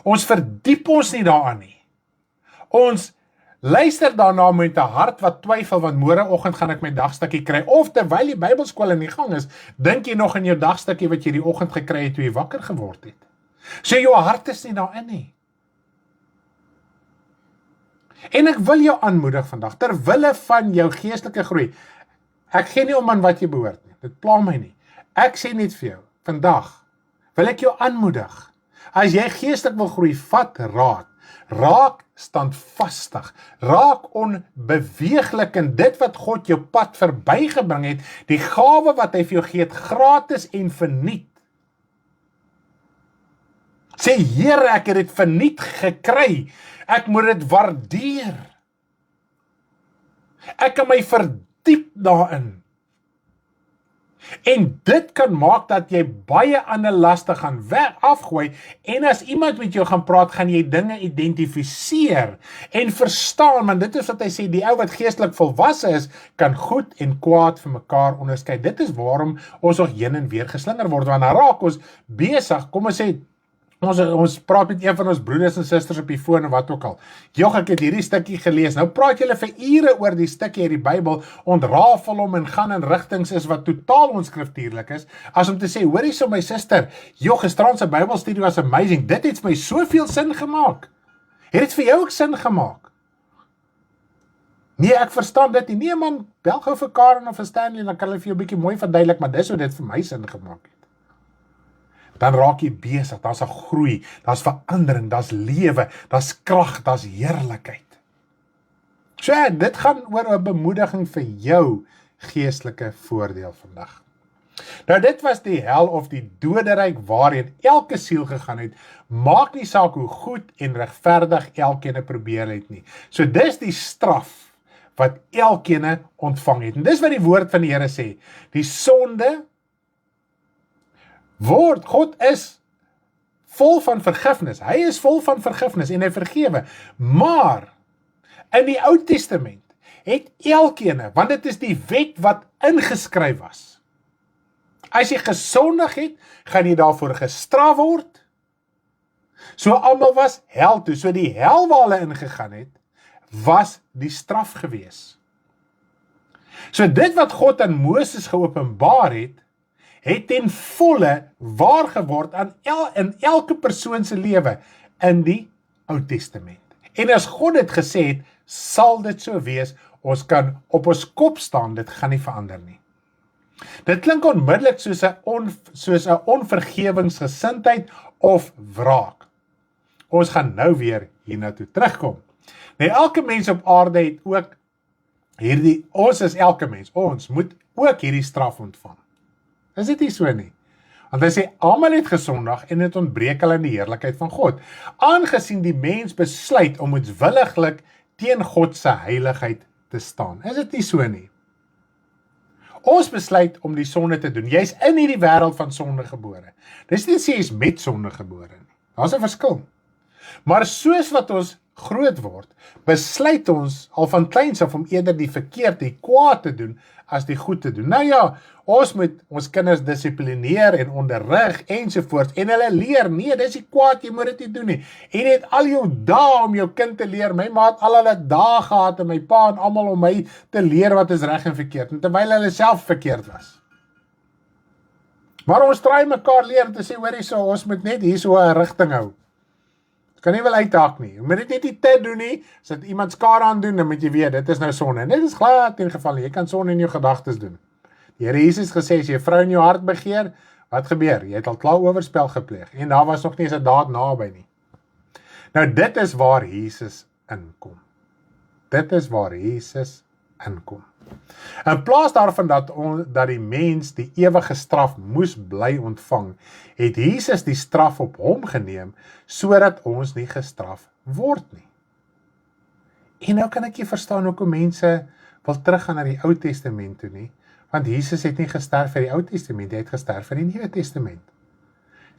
Ons verdiep ons nie daaraan nie. Ons luister daarna met 'n hart wat twyfel, want môreoggend gaan ek my dagstukkie kry. Of terwyl die Bybelskool in die gang is, dink jy nog in jou dagstukkie wat jy die oggend gekry het toe jy wakker geword het. So jou hart is nie daarin nie. En ek wil jou aanmoedig vandag, ter wille van jou geestelike groei. Ek gee nie om aan wat jy behoort nie. Dit pla my nie. Ek sê net vir jou, vandag wil ek jou aanmoedig. As jy geestelik wil groei, vat raad. Raak standvastig. Raak onbeweeglik in dit wat God jou pad verbygebring het. Die gawe wat hy vir jou gee het, gratis en verniet. Sê, Here, ek het dit verniet gekry. Ek moet dit waardeer. Ek kan my verdiep daarin. En dit kan maak dat jy baie ander laste gaan afgooi, en as iemand met jou gaan praat, gaan jy dinge identifiseer en verstaan, want dit is wat hy sê, die ou wat geestelik volwasse is, kan goed en kwaad vir mekaar onderskei. Dit is waarom ons nog heen en weer geslinger word, want dan raak ons besig, kom ons sê, ons praat met een van ons broeders en susters op die foon en wat ook al. Jog, ek het hierdie stukkie gelees. Nou praat julle vir ure oor die stukkie uit die Bybel, ontrafel hom en gaan in rigtings is wat totaal onskriftuurlik is, as om te sê, hoor hierso my suster, jog, gisterand se Bybelstudie was amazing, dit het vir my soveel sin gemaak. Het dit vir jou ook sin gemaak? Nee, ek verstaan dit nie. Nee man, bel gou vir Karen of vir Stanley, dan kan hulle vir jou 'n bietjie mooi verduidelik, maar dis hoe dit vir my sin gemaak het. Dan raak jy besig, daar's 'n groei, daar's verandering, daar's lewe, daar's krag, daar's heerlikheid. So dit gaan oor 'n bemoediging vir jou geestelike voordeel vandag. Nou dit was die hel of die doderyk waarheen elke siel gegaan het, maak nie saak hoe goed en regverdig elkeen probeer het nie. So dis die straf wat elkeen ontvang het. En dis wat die woord van die Here sê, die sonde God is vol van vergifnis. Hy is vol van vergifnis en hy vergewe. Maar in die Ou Testament het elkeen, want dit is die wet wat ingeskryf was. As jy gesondig het, gaan jy daarvoor gestraf word. So almal was hel toe. So die hel waar hulle ingegaan het, was die straf gewees. So dit wat God aan Moses geopenbaar het ten volle waar geword in elke persoon se lewe in die Ou Testament. En as God dit gesê het, sal dit so wees, ons kan op ons kop staan, dit gaan nie verander nie. Dit klink onmiddellik soos 'n onvergewingsgesindheid of wraak. Ons gaan nou weer hiernatoe terugkom. Nou elke mens op aarde het ook ons is elke mens, ons moet ook hierdie straf ontvang. Is dit nie so nie? Want hy sê, almal het gesondig en het ontbreek hulle in die heerlikheid van God. Aangesien die mens besluit om moetswilliglik teen God se heiligheid te staan. Is dit nie so nie? Ons besluit om die sonde te doen. Jy is in hierdie wêreld van sonde gebore. Dis nie sê jy is met sonde gebore nie. Daar's 'n verskil. Maar soos wat ons groot word, besluit ons al van kleins af om eerder die verkeerd, die kwaad te doen, as die goed te doen. Nou ja, ons moet ons kinders dissiplineer en onderrig ensovoorts, en hulle leer, nee, dis die kwaad, jy moet dit nie doen nie. En het al jou dae om jou kind te leer, my ma het al hulle dae gehad, en my pa en almal om my te leer wat is reg en verkeerd, en terwyl hulle self verkeerd was. Maar ons try mekaar leer te sê, hoorie so, ons moet net hier so 'n rigting hou. Kan nie wel uithaak nie. Jy moet dit net nie te doen nie. As dit iemand skade aan doen, dan moet jy weet, dit is nou sonde. En dit is glad in geval nie. Jy kan sonde in jou gedagtes doen. Die Here Jesus gesê, as jy 'n vrou in jou hart begeer, wat gebeur? Jy het al klaar oorspel gepleeg. En daar was nog nie eens 'n daad naby nie. Nou dit is waar Jesus inkom. Dit is waar Jesus inkom. In plaas daarvan dat die mens die ewige straf moes bly ontvang, het Jesus die straf op hom geneem, sodat ons nie gestraf word nie. En nou kan ek nie verstaan hoekom mense wil teruggaan na die Ou Testament toe nie, want Jesus het nie gesterf vir die Ou Testament, hy het gesterf vir die Nuwe Testament.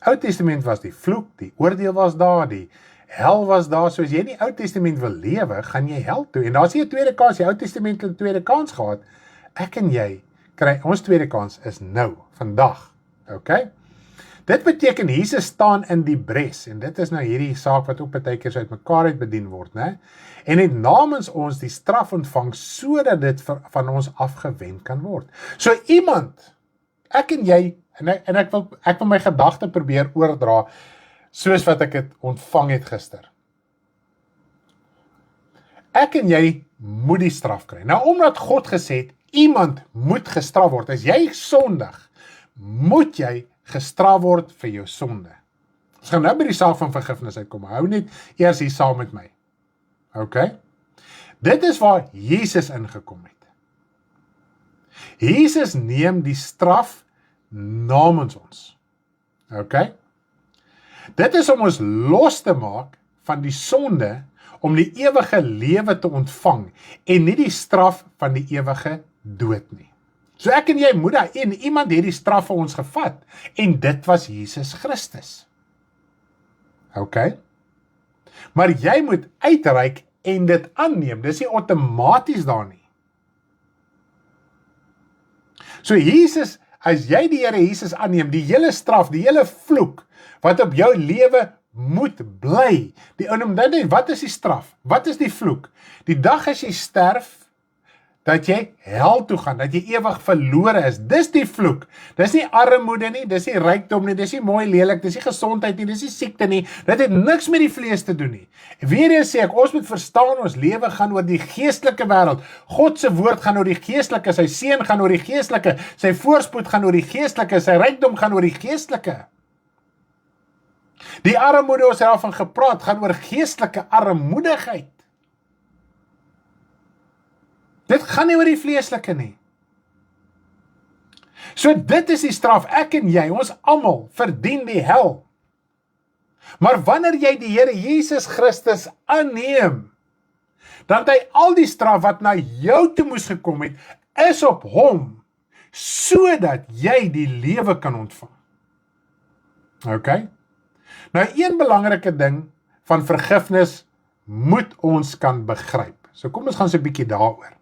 Ou Testament was die vloek, die oordeel was daar, die hel was daar, so as jy in die Ou Testament wil lewe, gaan jy hel toe, en daar is nie 'n tweede kans, die Ou Testament het 'n tweede kans gehad, ek en jy kry, ons tweede kans is nou, vandag, okay? Dit beteken, Jesus staan in die bres, en dit is nou hierdie saak wat ook partykeer so uit mekaar uit bedien word, né? En het namens ons die straf ontvang, sodat dit van ons afgewend kan word. So iemand, ek en jy, en ek wil my gedagte probeer oordra, soos wat ek het ontvang het gister. Ek en jy moet die straf kry. Nou, omdat God gesê het, iemand moet gestraf word. As jy sondig, moet jy gestraf word vir jou sonde. Ons gaan nou by die saak van vergifnis uitkom. Hou net eers hier saam met my. Okay? Dit is waar Jesus ingekom het. Jesus neem die straf namens ons. Okay? Dit is om ons los te maak van die sonde, om die ewige lewe te ontvang, en nie die straf van die ewige dood nie. So ek en jy moet daar, en iemand het die straf vir ons gevat, en dit was Jesus Christus. Okay? Maar jy moet uitreik en dit aanneem, dis nie outomaties daar nie. So Jesus, as jy die Here Jesus aanneem, die hele straf, die hele vloek, wat op jou lewe moet bly. Wat is die straf? Wat is die vloek? Die dag as jy sterf, dat jy hel toe gaan, dat jy ewig verlore is. Dis die vloek. Dis nie armoede nie, dis nie rykdom nie, dis nie mooi lelik, dis nie gesondheid nie, dis nie siekte nie. Dit het niks met die vlees te doen nie. Weer eens sê ek, ons moet verstaan, ons lewe gaan oor die geestelike wêreld. God se woord gaan oor die geestelike, sy seën gaan oor die geestelike, sy voorspoed gaan oor die geestelike, sy rykdom gaan oor die geestelike. Die armoede, ons het daarvan gepraat, gaan oor geestelike armoedigheid. Dit gaan nie oor die vleeslike nie. So dit is die straf, ek en jy, ons almal verdien die hel. Maar wanneer jy die Here Jesus Christus aanneem, dan het hy al die straf wat na jou toe moes gekom het, is op hom, sodat jy die lewe kan ontvang. Okay? Nou, een belangrike ding van vergifnis moet ons kan begryp. So kom ons gaan so 'n bietjie daaroor.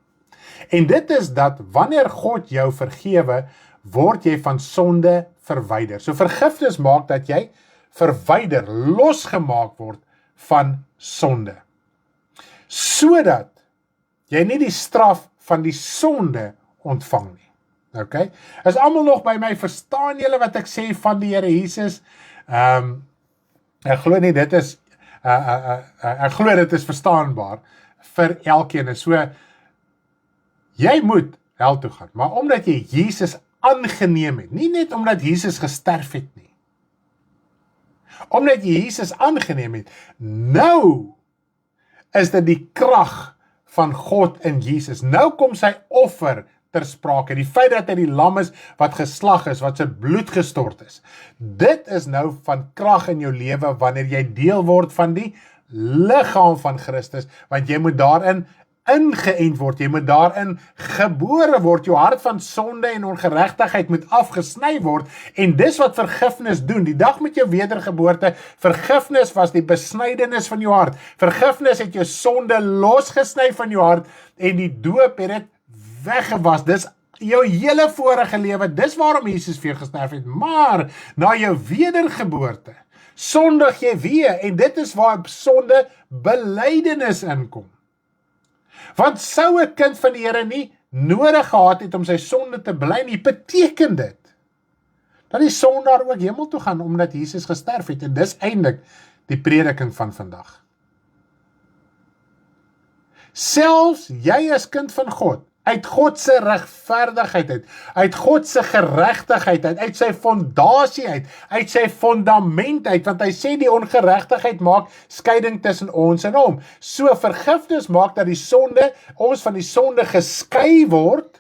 En dit is dat wanneer God jou vergewe, word jy van sonde verwyder. So vergifnis maak dat jy verwyder, losgemaak word van sonde. Sodat jy nie die straf van die sonde ontvang nie. Okay? Is almal nog by my, verstaan julle wat ek sê van die Here Jesus? Ek glo nie dit is ek glo dit is verstaanbaar vir elkeen. So jy moet hel toe gaan, maar omdat jy Jesus aangeneem het, nie net omdat Jesus gesterf het nie. Omdat jy Jesus aangeneem het, nou is dit die krag van God in Jesus. Nou kom sy offer ter sprake, die feit dat hy die lam is wat geslag is, wat sy bloed gestort is. Dit is nou van krag in jou lewe wanneer jy deel word van die liggaam van Christus, want jy moet daarin ingeënt word, jy moet daarin gebore word, jou hart van sonde en ongeregtigheid moet afgesny word, en dis wat vergifnis doen, die dag met jou wedergeboorte, vergifnis was die besnydenis van jou hart, vergifnis het jou sonde losgesny van jou hart, en die doop het dit weggewas, dis jou hele vorige lewe, dis waarom Jesus vir jou gesterf het, maar na jou wedergeboorte, sondig jy weer, en dit is waar sonde belydenis inkom. Want sou 'n kind van die Here nie nodig gehad het om sy sonde te bely nie, beteken dit dat die sondaar ook hemel toe gaan, omdat Jesus gesterf het, en dis eintlik die prediking van vandag. Selfs jy as kind van God, uit God se regverdigheid uit God se geregtigheid uit sy fondasie uit sy fundament uit, want hy sê die ongeregtigheid maak skeiding tussen ons en hom. So vergifnis maak dat ons van die sonde geskei word,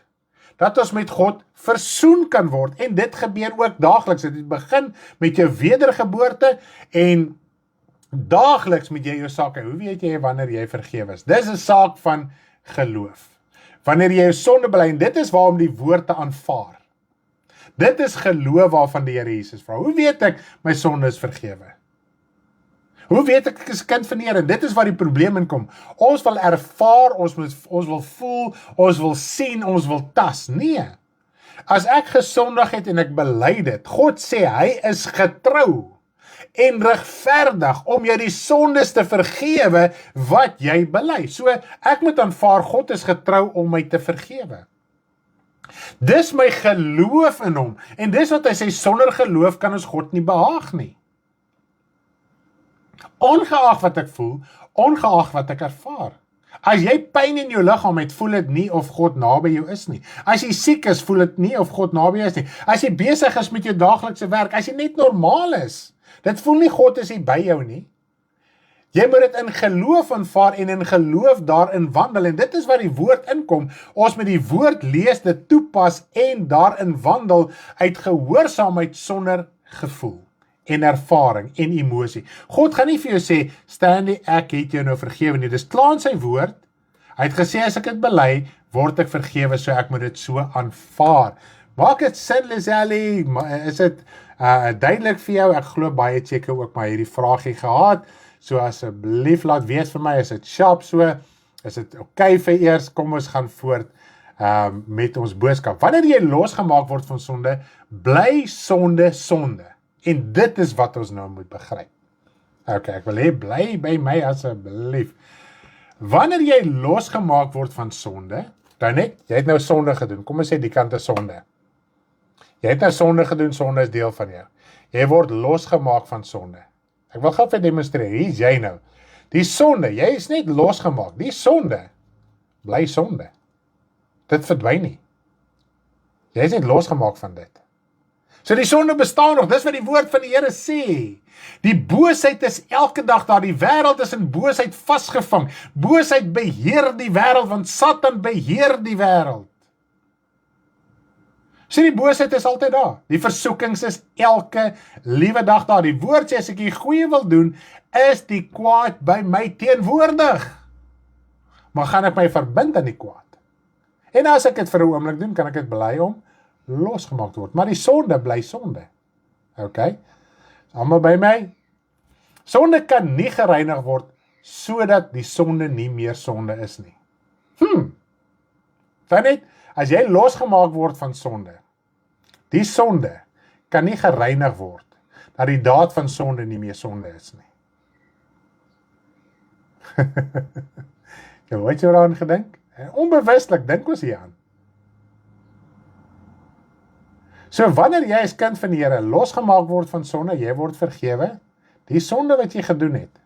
dat ons met God versoen kan word, en dit gebeur ook daagliks. Dit begin met jou wedergeboorte, en daagliks moet jy jou saak hou. Hoe weet jy wanneer jy vergewe is? Dis 'n saak van geloof. Wanneer jy jou sonde bely, en dit is waarom die woord te aanvaar. Dit is geloof waarvan die Here Jesus vra. Hoe weet ek my sonde is vergewe? Hoe weet ek is kind van die Here? Dit is waar die probleem in kom. Ons wil ervaar, ons wil voel, ons wil sien, ons wil tas. Nee. As ek gesondig het en ek bely dit, God sê hy is getrou en regverdig om jou die sondes te vergewe wat jy bely. So ek moet aanvaar, God is getrou om my te vergewe. Dis my geloof in hom, en dis wat hy sê, sonder geloof kan ons God nie behaag nie. Ongeag wat ek voel, ongeag wat ek ervaar. As jy pyn in jou liggaam het, voel dit nie of God naby jou is nie. As jy siek is, voel dit nie of God naby jou is nie. As jy besig is met jou daaglikse werk, as jy net normaal is, dit voel nie God is nie by jou nie. Jy moet dit in geloof aanvaar en in geloof daarin wandel, en dit is waar die woord inkom. Ons moet die woord lees, dit toepas en daarin wandel uit gehoorsaamheid sonder gevoel en ervaring en emosie. God gaan nie vir jou sê, Stanley, ek het jou nou vergewe nie. Dis klaar in sy woord. Hy het gesê, as ek dit bely, word ek vergewe, so ek moet dit so aanvaar. Maak dit sin, Lizelle? Is dit duidelik vir jou? Ek glo baie het seker ook maar hierdie vraagie gehad. So asseblief laat weet vir my, is dit sharp so? Is dit okay vir eers? Kom ons gaan voort met ons boodskap. Wanneer jy losgemaak word van sonde, bly sonde sonde. En dit is wat ons nou moet begryp. Okay, ek wil hê, bly by my asseblief. Wanneer jy losgemaak word van sonde, dan net, jy het nou sonde gedoen. Kom ons sê die kant is sonde. Jy het nou sonde gedoen, sonde is deel van jou. Jy word losgemaak van sonde. Ek wil gou vir demonstreer, hier is jy nou. Die sonde, jy is net losgemaak. Die sonde, bly sonde. Dit verdwyn nie. Jy is net losgemaak van dit. So die sonde bestaan nog, dis wat die woord van die Here sê. Die boosheid is elke dag daar, die wêreld is in boosheid vasgevang. Boosheid beheer die wêreld, want Satan beheer die wêreld. So die boosheid is altyd daar. Die versoekings is elke liewe dag daar. Die woord sê, as ek die goeie wil doen, is die kwaad by my teenwoordig. Maar gaan ek my verbind aan die kwaad? En as ek dit vir 'n oomblik doen, kan ek dit bely om losgemaak te word. Maar die sonde bly sonde. Okay? Almal by my? Sonde kan nie gereinig word, sodat die sonde nie meer sonde is nie. Dan net, as jy losgemaak word van sonde, die sonde kan nie gereinig word, dat die daad van sonde nie meer sonde is nie. Jy het jy daaraan gedink? Onbewustelik dink ons hier aan. So wanneer jy as kind van die Here losgemaak word van sonde, jy word vergewe, die sonde wat jy gedoen het,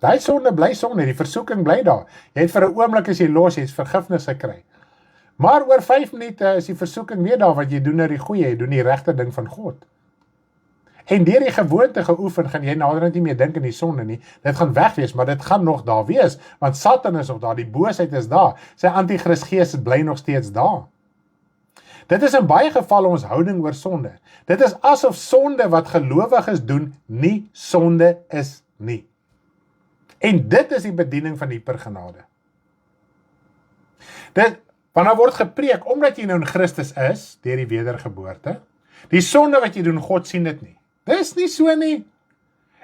die sonde bly sonde, die versoeking bly daar. Jy het vir 'n oomblik as jy los, jy het vergifnis gekry. Maar oor 5 minute is die versoeking weer daar, wat jy doen nou die goeie, jy doen die regte ding van God. En deur die gewoonte geoefen, gaan jy naderhand nie meer dink in die sonde nie. Dit gaan weg wees, maar dit gaan nog daar wees, want Satan is nog daar, die boosheid is daar, sy anti-Christgees bly nog steeds daar. Dit is in baie gevalle ons houding oor sonde. Dit is asof sonde wat gelowiges doen, nie sonde is nie. En dit is die bediening van hypergenade. Want daar word gepreek, omdat jy nou in Christus is, deur die wedergeboorte, die sonde wat jy doen, God sien dit nie. Dis nie so nie.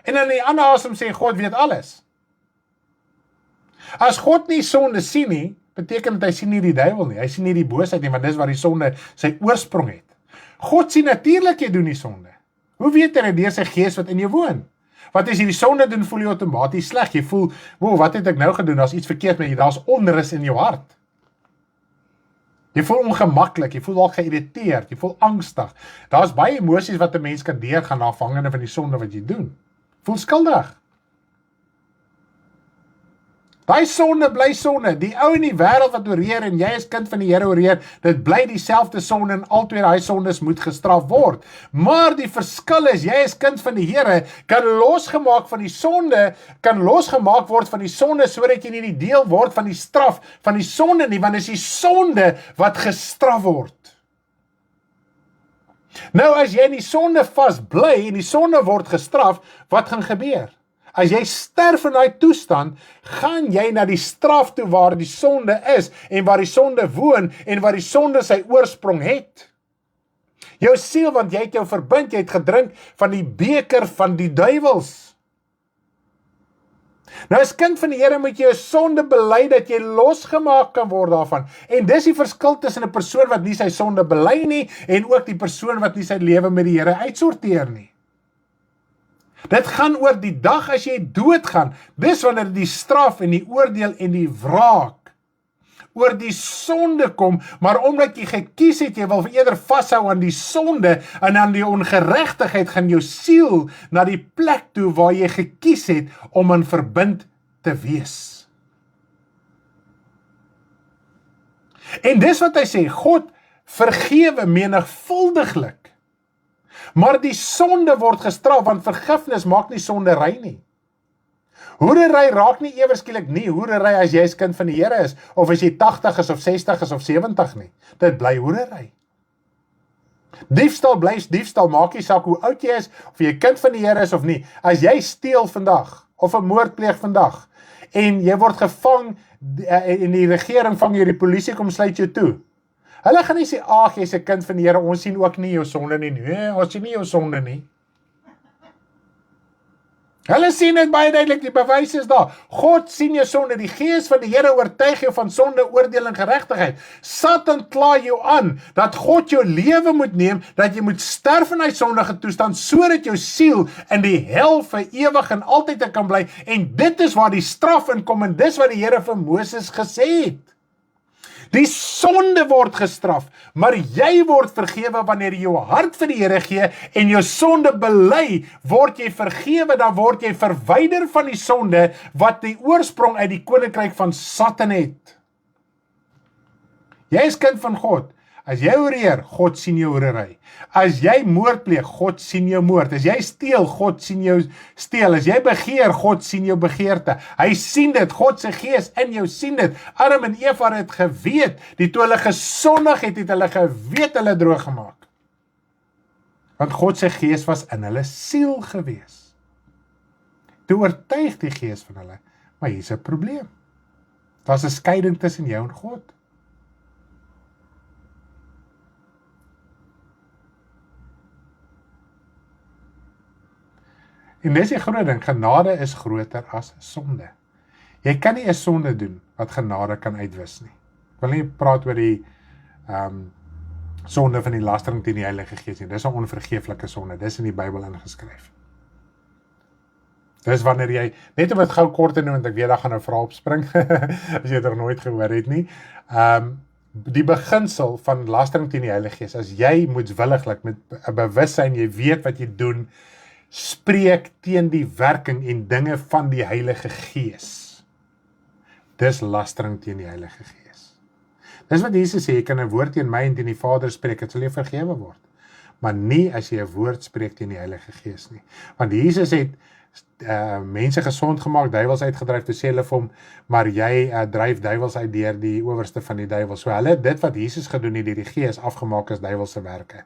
En in die ander asem sê, God weet alles. As God nie sonde sien nie, beteken dat hy sien nie die duiwel nie, hy sien nie die boosheid nie, want dis waar die sonde sy oorsprong het. God sien natuurlik jy doen die sonde. Hoe weet hy deur sy gees wat in jou woon? Want as jy die sonde doen, voel jy outomaties sleg. Jy voel, wow, wat het ek nou gedoen? Daar's iets verkeerd met jy, daar's onrus in jou hart. Jy voel ongemaklik, jy voel al geïrriteerd, jy voel angstig. Daar's baie emosies wat 'n mens kan deurgaan afhangende van die sonde wat jy doen. Voel skuldig. Daai sonde bly sonde. Die ou in die wêreld wat oreer en jy is kind van die Here oreer, dit bly dieselfde sonde en albei daai sondes moet gestraf word. Maar die verskil is, jy is kind van die Here, kan losgemaak word van die sonde sodat jy nie die deel word van die straf van die sonde nie, want dit is die sonde wat gestraf word. Nou as jy in die sonde vasbly en die sonde word gestraf, wat gaan gebeur? As jy sterf in daai toestand, gaan jy na die straf toe waar die sonde is en waar die sonde woon en waar die sonde sy oorsprong het. Jou siel, want jy het jou verbind, jy het gedrink van die beker van die duiwels. Nou as kind van die Here moet jy jou sonde bely dat jy losgemaak kan word daarvan. En dis die verskil tussen 'n persoon wat nie sy sonde bely nie en ook die persoon wat nie sy lewe met die Here uitsorteer nie. Dit gaan oor die dag as jy doodgaan. Dis wanneer die straf en die oordeel en die wraak oor die sonde kom, maar omdat jy gekies het, jy wil eerder vashou aan die sonde en aan die ongeregtigheid, gaan jou siel na die plek toe waar jy gekies het om in verbind te wees. En dis wat hy sê, God vergewe menigvuldiglik. Maar die sonde word gestraf, want vergifnis maak nie sonde rein nie. Hoerery raak nie ewe skielik nie hoerery as jy 'n kind van die Here is, of as jy 80 is of 60 is of 70 nie. Dit bly hoerery. Diefstal bly diefstal, maak nie saak hoe oud jy is, of jy 'n kind van die Here is of nie. As jy steel vandag, of 'n moord pleeg vandag, en jy word gevang, en die regering vang jou, die polisie kom sluit jou toe. Hulle gaan nie sê, ag, jy's 'n kind van die Here, ons sien ook nie jou sonde nie. Nee, ons sien nie jou sonde nie. Hulle sien dit baie duidelik, die bewys is daar. God sien jou sonde, die gees van die Here oortuig jou van sonde, oordeel en geregtigheid. Satan kla jou aan, dat God jou lewe moet neem, dat jy moet sterf in hy sondige toestand, sodat jou siel in die hel vir ewig en altyd kan bly, en dit is waar die straf in kom, en dis wat die Here vir Moses gesê het. Die sonde word gestraf, maar jy word vergewe wanneer jy jou hart vir die Here gee en jou sonde bely, word jy vergewe, dan word jy verwyder van die sonde wat die oorsprong uit die koninkryk van Satan het. Jy is kind van God. As jy oreer, God sien jou orery. As jy moord pleeg, God sien jou moord. As jy steel, God sien jou steel. As jy begeer, God sien jou begeerte. Hy sien dit, God se gees in jou sien dit. Adam en Eva het geweet, toe hulle gesondig het hulle geweet hulle droog gemaak. Want God se gees was in hulle siel gewees. Toe oortuig die gees van hulle, maar hier's 'n probleem. Daar's 'n skeiding tussen jou en God. En dis die groot ding, genade is groter as sonde. Jy kan nie 'n sonde doen wat genade kan uitwis nie. Ek wil nie praat oor die sonde van die lastering teen die Heilige Gees nie. Dis 'n onvergeeflike sonde. Dis in die Bybel ingeskryf. Dis wanneer jy, net om dit gou kort te noem, want ek weet daar gaan 'n vraag opspring, as jy dit nog nooit gehoor het nie. Die beginsel van lastering teen die Heilige Gees, as jy moetswilliglik met 'n bewussyn, jy weet wat jy doen, spreek teen die werking en dinge van die Heilige Gees. Dis lastering teen die Heilige Gees. Dis wat Jesus sê, jy kan 'n woord teen my en teen die Vader spreek, dit sal jy vergewe word. Maar nie as jy 'n woord spreek teen die Heilige Gees nie. Want Jesus het mense gesond gemaak, duiwels uitgedryf, toe sê hulle vir hom, maar jy dryf duiwels uit deur die owerste van die duiwels. So hulle dit wat Jesus gedoen het, die Gees afgemaak as duiwelse werke.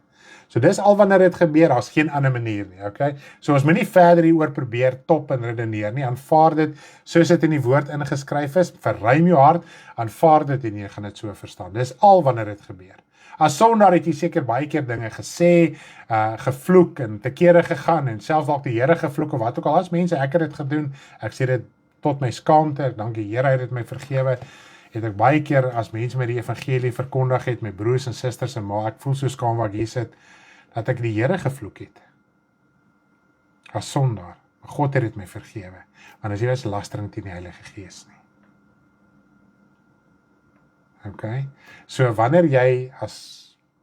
So dis al wanneer dit gebeur, daar's geen ander manier nie, okay? So ons moet nie verder hieroor probeer top en redeneer nie, aanvaar dit soos dit in die woord ingeskryf is, verruim jou hart, aanvaar dit en jy gaan dit so verstaan. Dis al wanneer dit gebeur. As sondaar het jy seker baie keer dinge gesê, gevloek en te kere gegaan en selfs dalk die Here gevloek of wat ook al, as mense, ek het dit gedoen, ek sê dit tot my skaamte, ek dank die Here, hy het dit my vergewe, het ek baie keer as mense my die evangelie verkondig het, my broers en susters en ma, ek voel so skaam waar ek hier sit, dat ek die Here gevloek het. As sondaar. God het dit my vergewe. Want as jy was lastering teen die Heilige Gees nie. Okay? So wanneer jy as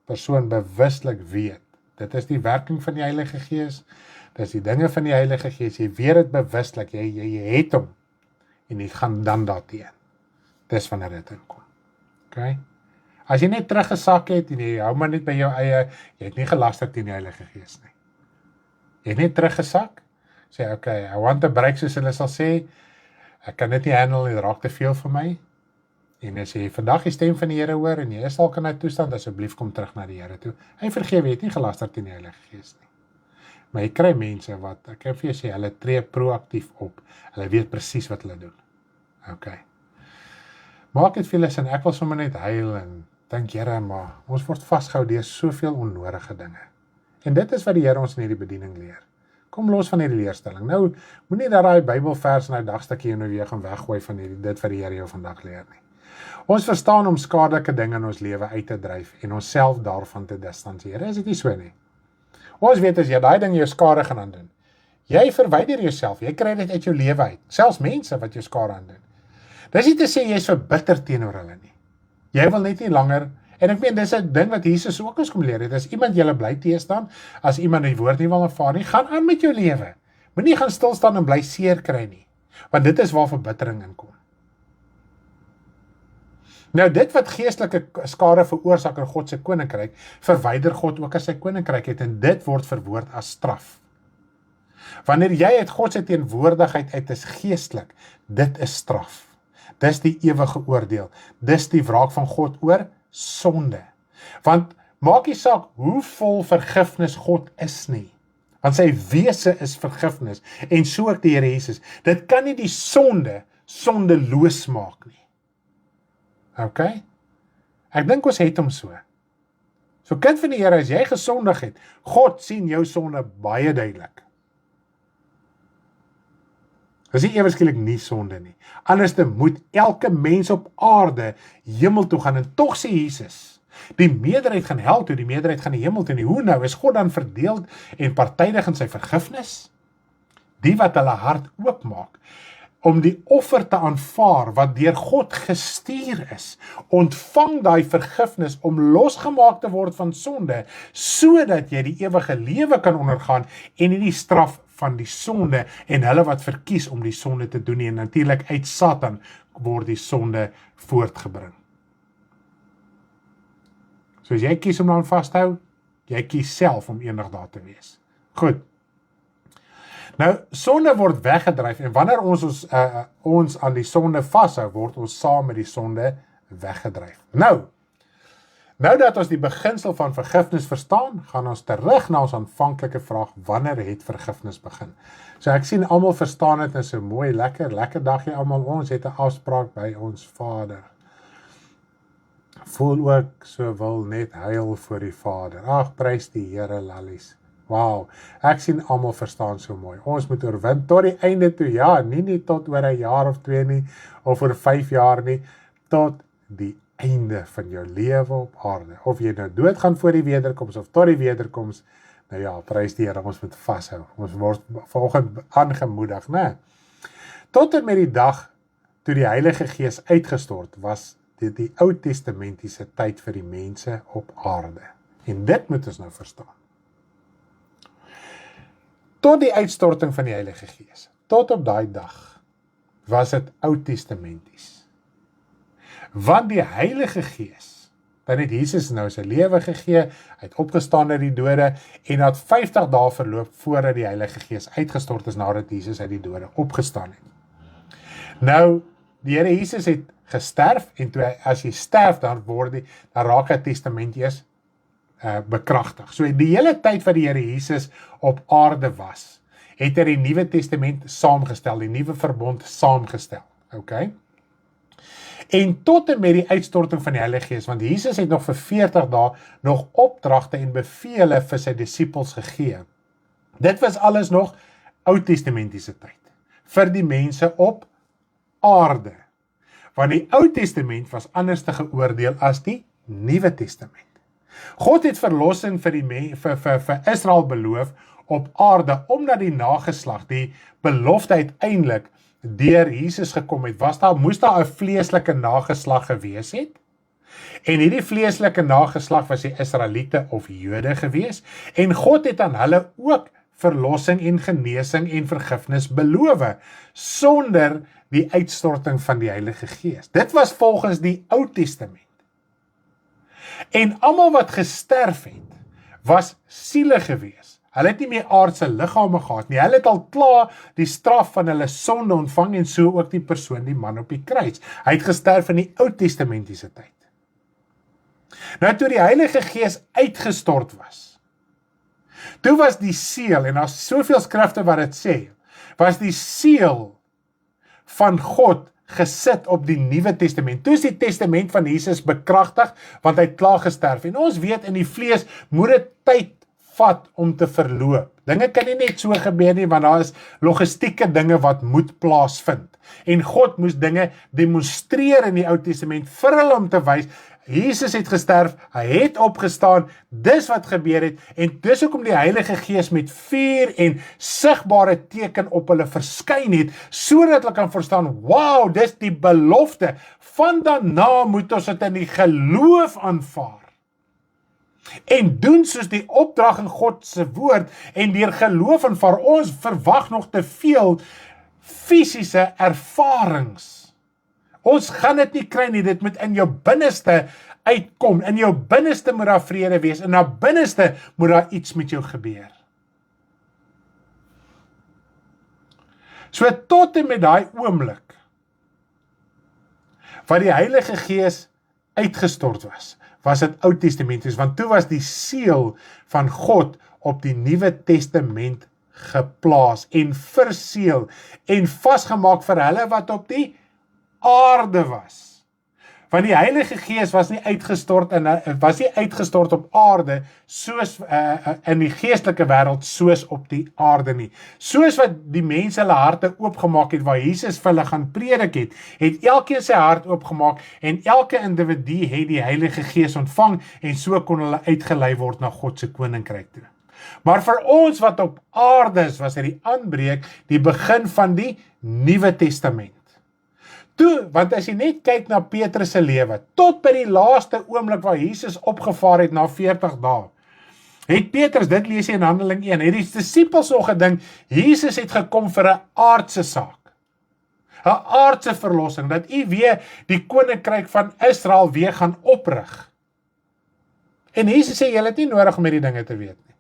persoon bewuslik weet, dit is die werking van die Heilige Gees, dit is die dinge van die Heilige Gees, jy weet dit bewuslik, jy het hom, en jy gaan dan daarteen. Dis wanneer dit inkom. Okay? As jy net teruggesak het, en jy hou maar net by jou eie, jy het nie gelaster teen die Heilige Gees nie. Jy het net teruggesak, sê, okay, I want a break, soos hulle sal sê, ek kan dit nie handle, dit raak te veel vir my, en as jy vandag die stem van die Here hoor, en jy is dalk in 'n toestand, asseblief kom terug na die Here toe. Hy vergewe, jy het nie gelaster teen die Heilige Gees nie. Maar jy kry mense wat, ek kan vir jou sê, hulle tree proaktief op, hulle weet presies wat hulle doen. Okay. Maak dit vir hulle sin, ek wil sommer net huil, en dink, Here, maar ons word vasgehou deur soveel onnodige dinge. En dit is wat die Here ons in hierdie bediening leer. Kom los van hierdie leerstelling. Nou, moenie dat daai Bybelvers en daai dagstukkie nou weer gaan weggooi van dit wat die Here jou vandag leer nie. Ons verstaan om skadelike dinge in ons lewe uit te dryf en onsself daarvan te distansieer. Is dit nie so nie? Ons weet as jy daai ding jou skade gaan aandoen, jy verwyder jouself, jy kry dit uit jou lewe uit, selfs mense wat jou skade aandoen. Dis nie te sê jy is verbitter teenoor hulle nie. Jy wil net nie langer, en ek meen, dis 'n ding wat Jesus ook ons kom leer het, as iemand julle bly teestaan, as iemand die woord nie wil aanvaar nie, gaan aan met jou lewe. Moenie gaan stilstaan en bly seer kry nie, want dit is waar verbittering inkom. Nou dit wat geestelike skade veroorsaak in God se koninkryk, verwyder God ook as sy koninkryk het, en dit word verwoord as straf. Wanneer jy uit God se teenwoordigheid uit is geestelik, dit is straf. Dis die ewige oordeel. Dis die wraak van God oor sonde. Want maak nie saak hoe vol vergifnis God is nie. Want sy wese is vergifnis, en so ook die Here Jesus. Dit kan nie die sonde sondeloos maak nie. Okay? Ek dink ons het hom so. So kind van die Here, as jy gesondig het, God sien jou sonde baie duidelik. Dis nie eweskielik nie sonde nie. Anderste moet elke mens op aarde hemel toe gaan, en tog sê Jesus, die meerderheid gaan hel toe, die meerderheid gaan die hemel toe, en hoe nou, is God dan verdeeld en partydig in sy vergifnis? Die wat hulle hart oopmaak, om die offer te aanvaar, wat deur God gestuur is, ontvang daai vergifnis om losgemaak te word van sonde, sodat jy die ewige lewe kan ondergaan, en nie die straf van die sonde, en hulle wat verkies om die sonde te doen, en natuurlik uit Satan word die sonde voortgebring. So as jy kies om dan vast te hou, jy kies self om eendag daar te wees. Goed. Nou, sonde word weggedryf, en wanneer ons aan die sonde vashou, word ons saam met die sonde weggedryf. Nou dat ons die beginsel van vergifnis verstaan, gaan ons terug na ons aanvanklike vraag, wanneer het vergifnis begin? So ek sien almal verstaan dit, en so mooi, lekker dagie almal, ons het 'n afspraak by ons Vader. Voel ook so wil net huil voor die Vader. Ag, prys die Here, lallies. Wow, ek sien almal verstaan so mooi. Ons moet oorwin tot die einde toe, ja, nie tot oor 'n jaar of 2 nie, of oor 5 jaar nie, tot die einde van jou lewe op aarde. Of jy nou doodgaan voor die wederkoms, of tot die wederkoms, nou ja, prys die Here, ons moet vashou. Ons word vanoggend aangemoedig, né? Tot en met die dag, toe die Heilige Gees uitgestort, was dit die Ou Testamentiese tyd vir die mense op aarde. En dit moet ons nou verstaan. Tot die uitstorting van die Heilige Gees, tot op daai dag, was dit Ou Testamenties. Want die Heilige Gees, dan het Jesus nou sy lewe gegee, hy het opgestaan uit die dode, en had 50 dae verloop voordat die Heilige Gees uitgestort is, nadat Jesus uit die dode opgestaan het. Nou, die Here Jesus het gesterf, en toe as jy sterf, dan raak 'n testament eers bekragtig. So die hele tyd wat die Here Jesus op aarde was, het hy die Nuwe Testament saamgestel, die Nuwe Verbond saamgestel. Okay? En tot en met die uitstorting van die Heilige Gees, want Jesus het nog vir 40 dae nog opdragte en bevele vir sy disippels gegee. Dit was alles nog Oud-testamentiese tyd, vir die mense op aarde. Want die Ou Testament was anders te geoordeel as die Nuwe Testament. God het verlossing vir Israel beloof op aarde, omdat die nageslag, die belofte uiteindelik deur Jesus gekom het, moes daar 'n vleeslike nageslag gewees het. En hierdie vleeslike nageslag was die Israeliete of Jode gewees, en God het aan hulle ook verlossing en genesing en vergifnis beloof, sonder die uitstorting van die Heilige Gees. Dit was volgens die Ou Testament. En almal wat gesterf het, was siele gewees. Hulle het nie meer aardse liggame gehad nie. Hulle het al klaar die straf van hulle sonde ontvang, en so ook die persoon, die man op die kruis. Hy het gesterf in die Ou Testamentiese tyd. Nou toe die Heilige Gees uitgestort was, toe was die seël, en daar's soveel skrifte wat dit sê, was die seël van God gesit op die Nuwe Testament. Toe is die testament van Jesus bekragtig, want hy het klaar gesterf. En ons weet, in die vlees moet dit tyd vat om te verloop. Dinge kan nie net so gebeur nie, want daar is logistieke dinge wat moet plaasvind. En God moes dinge demonstreer in die Ou Testament vir hulle om te wys, Jesus het gesterf, hy het opgestaan, dis wat gebeur het, en dis hoekom die Heilige Gees met vuur en sigbare teken op hulle verskyn het, sodat hulle kan verstaan, wow, dis die belofte, van daarna moet ons dit in die geloof aanvaar. En doen soos die opdrag in God se woord, en deur geloof aanvaar. Ons verwag nog te veel fisiese ervarings. Ons gaan dit nie kry nie, dit moet in jou binneste uitkom, in jou binneste moet daar vrede wees, in jou binneste moet daar iets met jou gebeur. So tot en met daai oomblik, wat die Heilige Gees uitgestort was dit Ou Testamenties, want toe was die seël van God op die Nuwe Testament geplaas en verseël en vasgemaak vir hulle wat op die aarde was. Want die Heilige Gees was nie uitgestort op aarde soos in die geestelike wêreld soos op die aarde nie. Soos wat die mense hulle harte oopgemaak het waar Jesus vir hulle gaan predik het elkeen sy hart oopgemaak en elke individu het die Heilige Gees ontvang en so kon hulle uitgelei word na God se koninkryk toe. Maar vir ons wat op aarde is, was dit die aanbreek, die begin van die Nuwe Testament. Toe, want as jy net kyk na Petrus se lewe, tot by die laaste oomblik waar Jesus opgevaar het na 40 dae, het Petrus, dit lees jy in Handeling 1, het die disippels al gedink, Jesus het gekom vir 'n aardse saak, 'n aardse verlossing, dat u weer die koninkryk van Israel weer gaan oprig. En Jesus sê, jy het nie nodig om hierdie dinge te weet nie.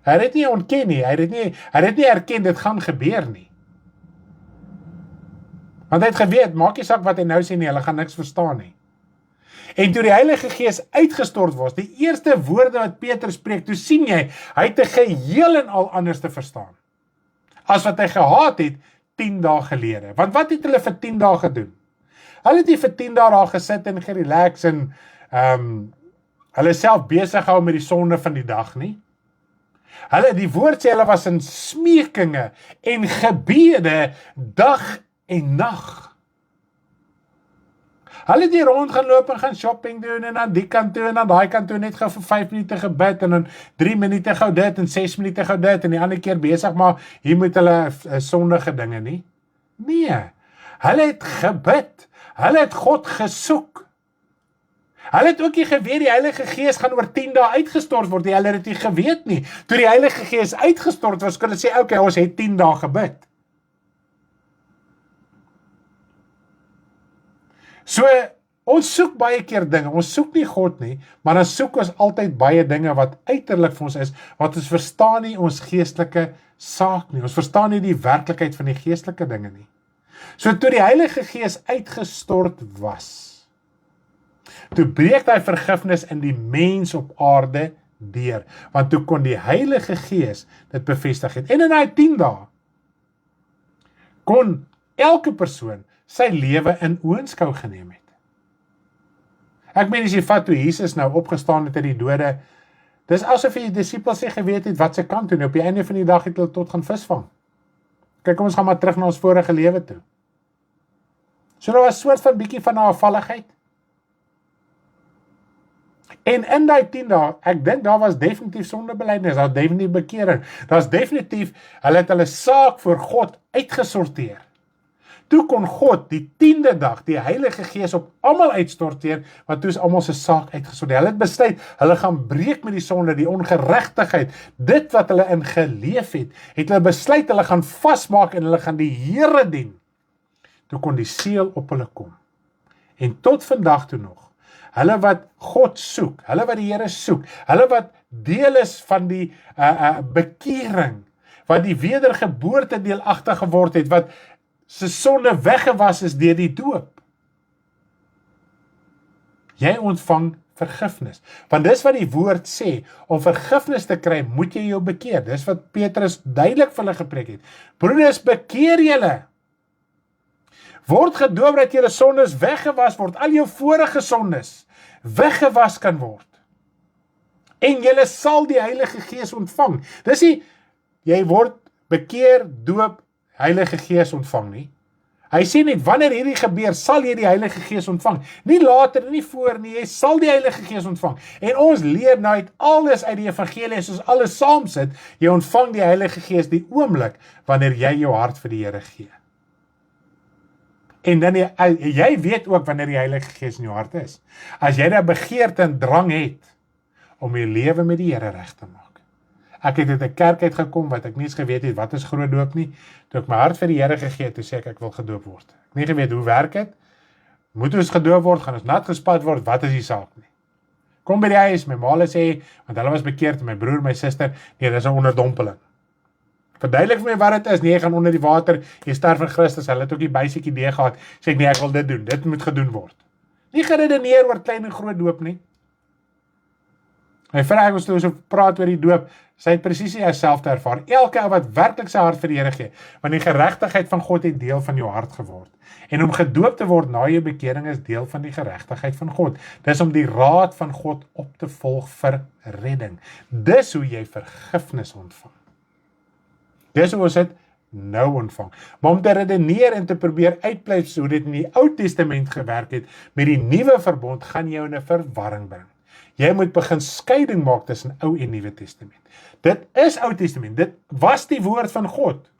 Hy het dit nie ontken nie, hy het nie erken, dit gaan gebeur nie. Want hy het geweet, maak nie saak wat hy nou sê nie, hulle gaan niks verstaan nie. En toe die Heilige Gees uitgestort was, die eerste woorde wat Petrus spreek, toe sien jy, hy het 'n geheel en al anders te verstaan, as wat hy gehad het 10 dae gelede. Want wat het hulle vir 10 dae gedoen? Hulle het nie vir 10 dae daar gesit en gerelax en hulle self besig hou met die sonde van die dag nie. Die woord sê hulle was in smeekinge en gebede dag en nag. Hulle het hier rond gaan loop en gaan shopping doen en aan die kant toe en aan daai kant toe net gou vir 5 minute gebid en dan 3 minute gou dit en 6 minute gou dit en die ander keer besig, maar hier moet hulle sondige dinge nie. Nee, hulle het gebid, hulle het God gesoek. Hulle het ook nie geweet die Heilige Gees gaan oor 10 dae uitgestort word, hulle het dit nie geweet nie. Toe die Heilige Gees uitgestort was, kon hulle sê, okay, ons het 10 dae gebid. So, ons soek baie keer dinge, ons soek nie God nie, maar dan soek ons altyd baie dinge wat uiterlik vir ons is, wat ons verstaan nie ons geestelike saak nie, ons verstaan nie die werklikheid van die geestelike dinge nie. So toe die Heilige Gees uitgestort was, Toe breek hy vergifnis in die mens op aarde deur, want toe kon die Heilige Gees dit bevestig het. En in daai 10 dae kon elke persoon sy lewe in oënskou geneem het. Ek meen as jy vat toe Jesus nou opgestaan het uit die dode, dis asof die disippels nie geweet het wat se kant toe, en op die einde van die dag het hulle tot gaan visvang. Kyk, kom ons gaan maar terug na ons vorige lewe toe. So daar was 'n soort van bietjie van 'n afvalligheid. En in die 10 dae, ek dink daar was definitief sondebelydenis, daar was definitief bekering, daar was definitief, hulle het hulle saak voor God uitgesorteer. Toe kon God die 10de dag die Heilige Gees op almal uitsorteer, want toe is almal se saak uitgesorteer. Hulle het besluit, hulle gaan breek met die sonde, die ongeregtigheid, dit wat hulle in geleef het hulle besluit, hulle gaan vasmaak en hulle gaan die Here dien. Toe kon die seël op hulle kom. En tot vandag toe nog, hulle wat God soek, hulle wat die Here soek, hulle wat deel is van die bekering, wat die wedergeboorte deelagtig geword het, wat se sonde weggewas is deur die doop. Jy ontvang vergifnis. Want dis wat die woord sê, om vergifnis te kry, moet jy jou bekeer. Dis wat Petrus duidelik vir hulle gepreek het. Broeders, bekeer julle. Word gedoop dat julle sondes weggewas word, al jou vorige sondes weggewas kan word. En julle sal die Heilige Gees ontvang. Dis nie, jy word bekeer, doop, Heilige Gees ontvang nie. Hy sê net, wanneer hierdie gebeur, sal jy die Heilige Gees ontvang. Nie later, nie voor nie, jy sal die Heilige Gees ontvang. En ons leer nou uit alles uit die evangelie, soos alles saam sit, jy ontvang die Heilige Gees die oomblik, wanneer jy jou hart vir die Here gee. En dan jy weet ook wanneer die Heilige Gees in jou hart is. As jy daar begeerte en drang het, om jou lewe met die Here reg te maak. Ek het uit 'n kerk uitgekom wat ek nie eens geweet het wat is groot doop nie. Toe ek my hart vir die Here gegee het, toe sê ek wil gedoop word. Ek nie geweet hoe werk dit. Moet ons gedoop word, gaan ons nat gespat word, wat is die saak nie. Kom by die huis, my ma sê, want hulle was bekeerd, my broer, my suster, nee, dis 'n onderdompeling. Verduidelik vir my wat dit is, nee, jy gaan onder die water, jy sterf in Christus, hulle het ook die basic idee gehad, sê ek, nee, ek wil dit doen, dit moet gedoen word. Nie geredeneer oor klein en groot doop nie. My vrou was toe so praat oor die doop, sy het presies dieselfde ervaar. Elke ou wat werklik sy hart vir die Here gee, want die geregtigheid van God het deel van jou hart geword. En om gedoop te word na jou bekering is deel van die geregtigheid van God. Dis om die raad van God op te volg vir redding. Dis hoe jy vergifnis ontvang. Dis hoe ons dit nou ontvang. Maar om te redeneer en te probeer uitpleis hoe dit in die Ou Testament gewerk het, met die nuwe verbond gaan jou in 'n verwarring bring. Jy moet begin skeiding maak tussen Ou en Nuwe Testament. Dit is Ou Testament, dit was die woord van God.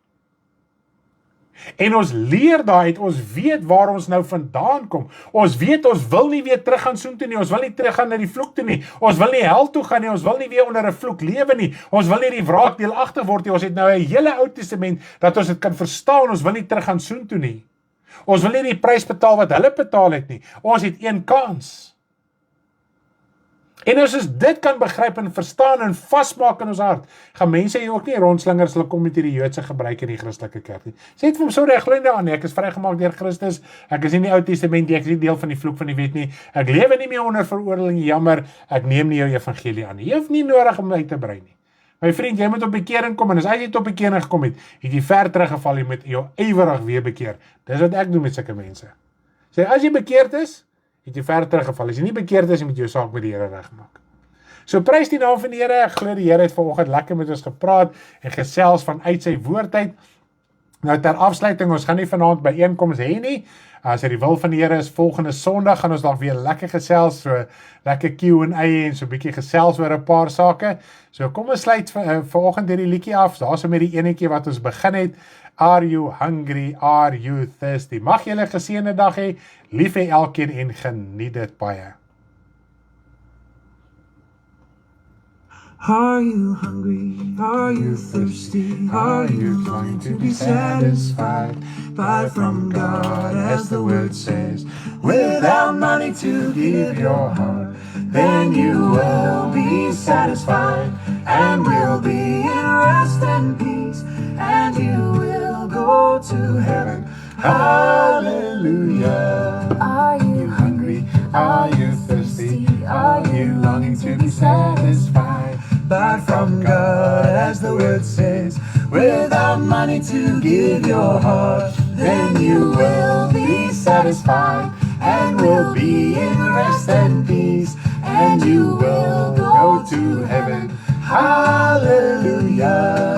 En ons leer daaruit, ons weet waar ons nou vandaan kom. Ons weet, ons wil nie weer terug gaan soontoe nie, ons wil nie terug gaan na die vloek toe nie, ons wil nie hel toe gaan nie, ons wil nie weer onder 'n vloek lewe nie, ons wil nie die wraak deelagtig word nie, ons het nou 'n hele Ou Testament, dat ons dit kan verstaan, ons wil nie terug gaan soontoe nie. Ons wil nie die prys betaal wat hulle betaal het nie, ons het een kans. En as ons dit kan begryp en verstaan en vasmaak in ons hart, gaan mense hier ook nie rondslingers, hulle kom met hierdie Joodse gebruik in die Christelike kerk nie. Sê het vir hom, sorry, ek glo nie daaraan nie, ek is vrygemaak deur Christus, ek is nie in die Ou Testament nie, ek is nie deel van die vloek van die wet nie, ek lewe nie meer onder veroordeling, jammer, ek neem nie jou evangelie aan nie. Jy hoef nie nodig om uit te brei nie. My vriend, jy moet op bekering kom, en as jy tot bekering gekom het jy ver teruggeval, jy moet jou ywerig weer bekeer. Dis wat ek doen met sulke mense. Sê, as jy bekeerd is, het jy ver teruggeval. As jy nie bekeerd is, jy moet jou saak met die Here regmaak. So prys die naam van die Here. Ek glo die Here het vanoggend lekker met ons gepraat en gesels vanuit sy woord uit. Nou ter afsluiting, ons gaan nie vanaand byeenkoms hê nie. As dit die wil van die Here is, volgende Sondag gaan ons dalk weer lekker gesels, so lekker Q&A en so 'n bietjie gesels oor 'n paar sake. So kom ons sluit vanoggend hierdie liedjie af. Daar's met die enetjie wat ons begin het. Are you hungry? Are you thirsty? Mag julle 'n geseënde dag hê. Lief hê elkeen en geniet dit baie. Are you hungry? Are you thirsty? Are you longing to be satisfied? Buy from God, as the word says, without money to give your heart. Then you will be satisfied, and will be in rest and peace, and you will go to heaven. Hallelujah. Are you hungry? Are you satisfied. But from God, as the word says, without money to give your heart, then you will be satisfied and will be in rest and peace, and you will go to heaven. Hallelujah.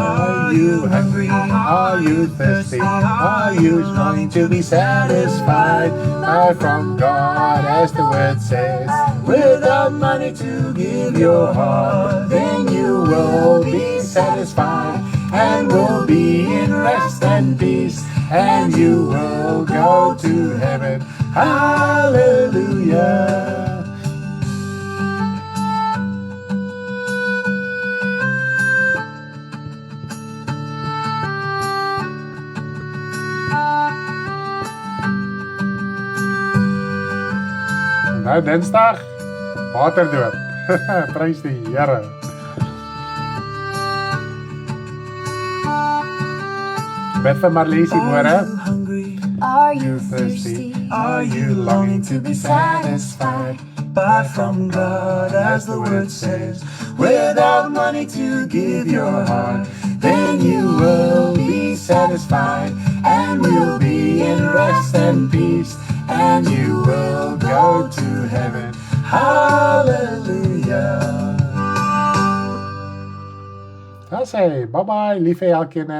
Are you hungry? Are you thirsty? Are you longing to be satisfied? But from God, as the word says, without money to give your heart, then you will be satisfied and will be in rest and peace, and you will go to heaven. Hallelujah. Nou Dinsdag, waterdoop. Prys die Here. Bid vir Marlesie môre. Hungry? Are you Thirsty? thirsty? Are you longing to be satisfied? But from God, as the word says, without money to give your heart, then you will be satisfied and will be in rest and peace, and you will go to heaven. Hallelujah. Dan sê, bye bye, lief vir elkeen.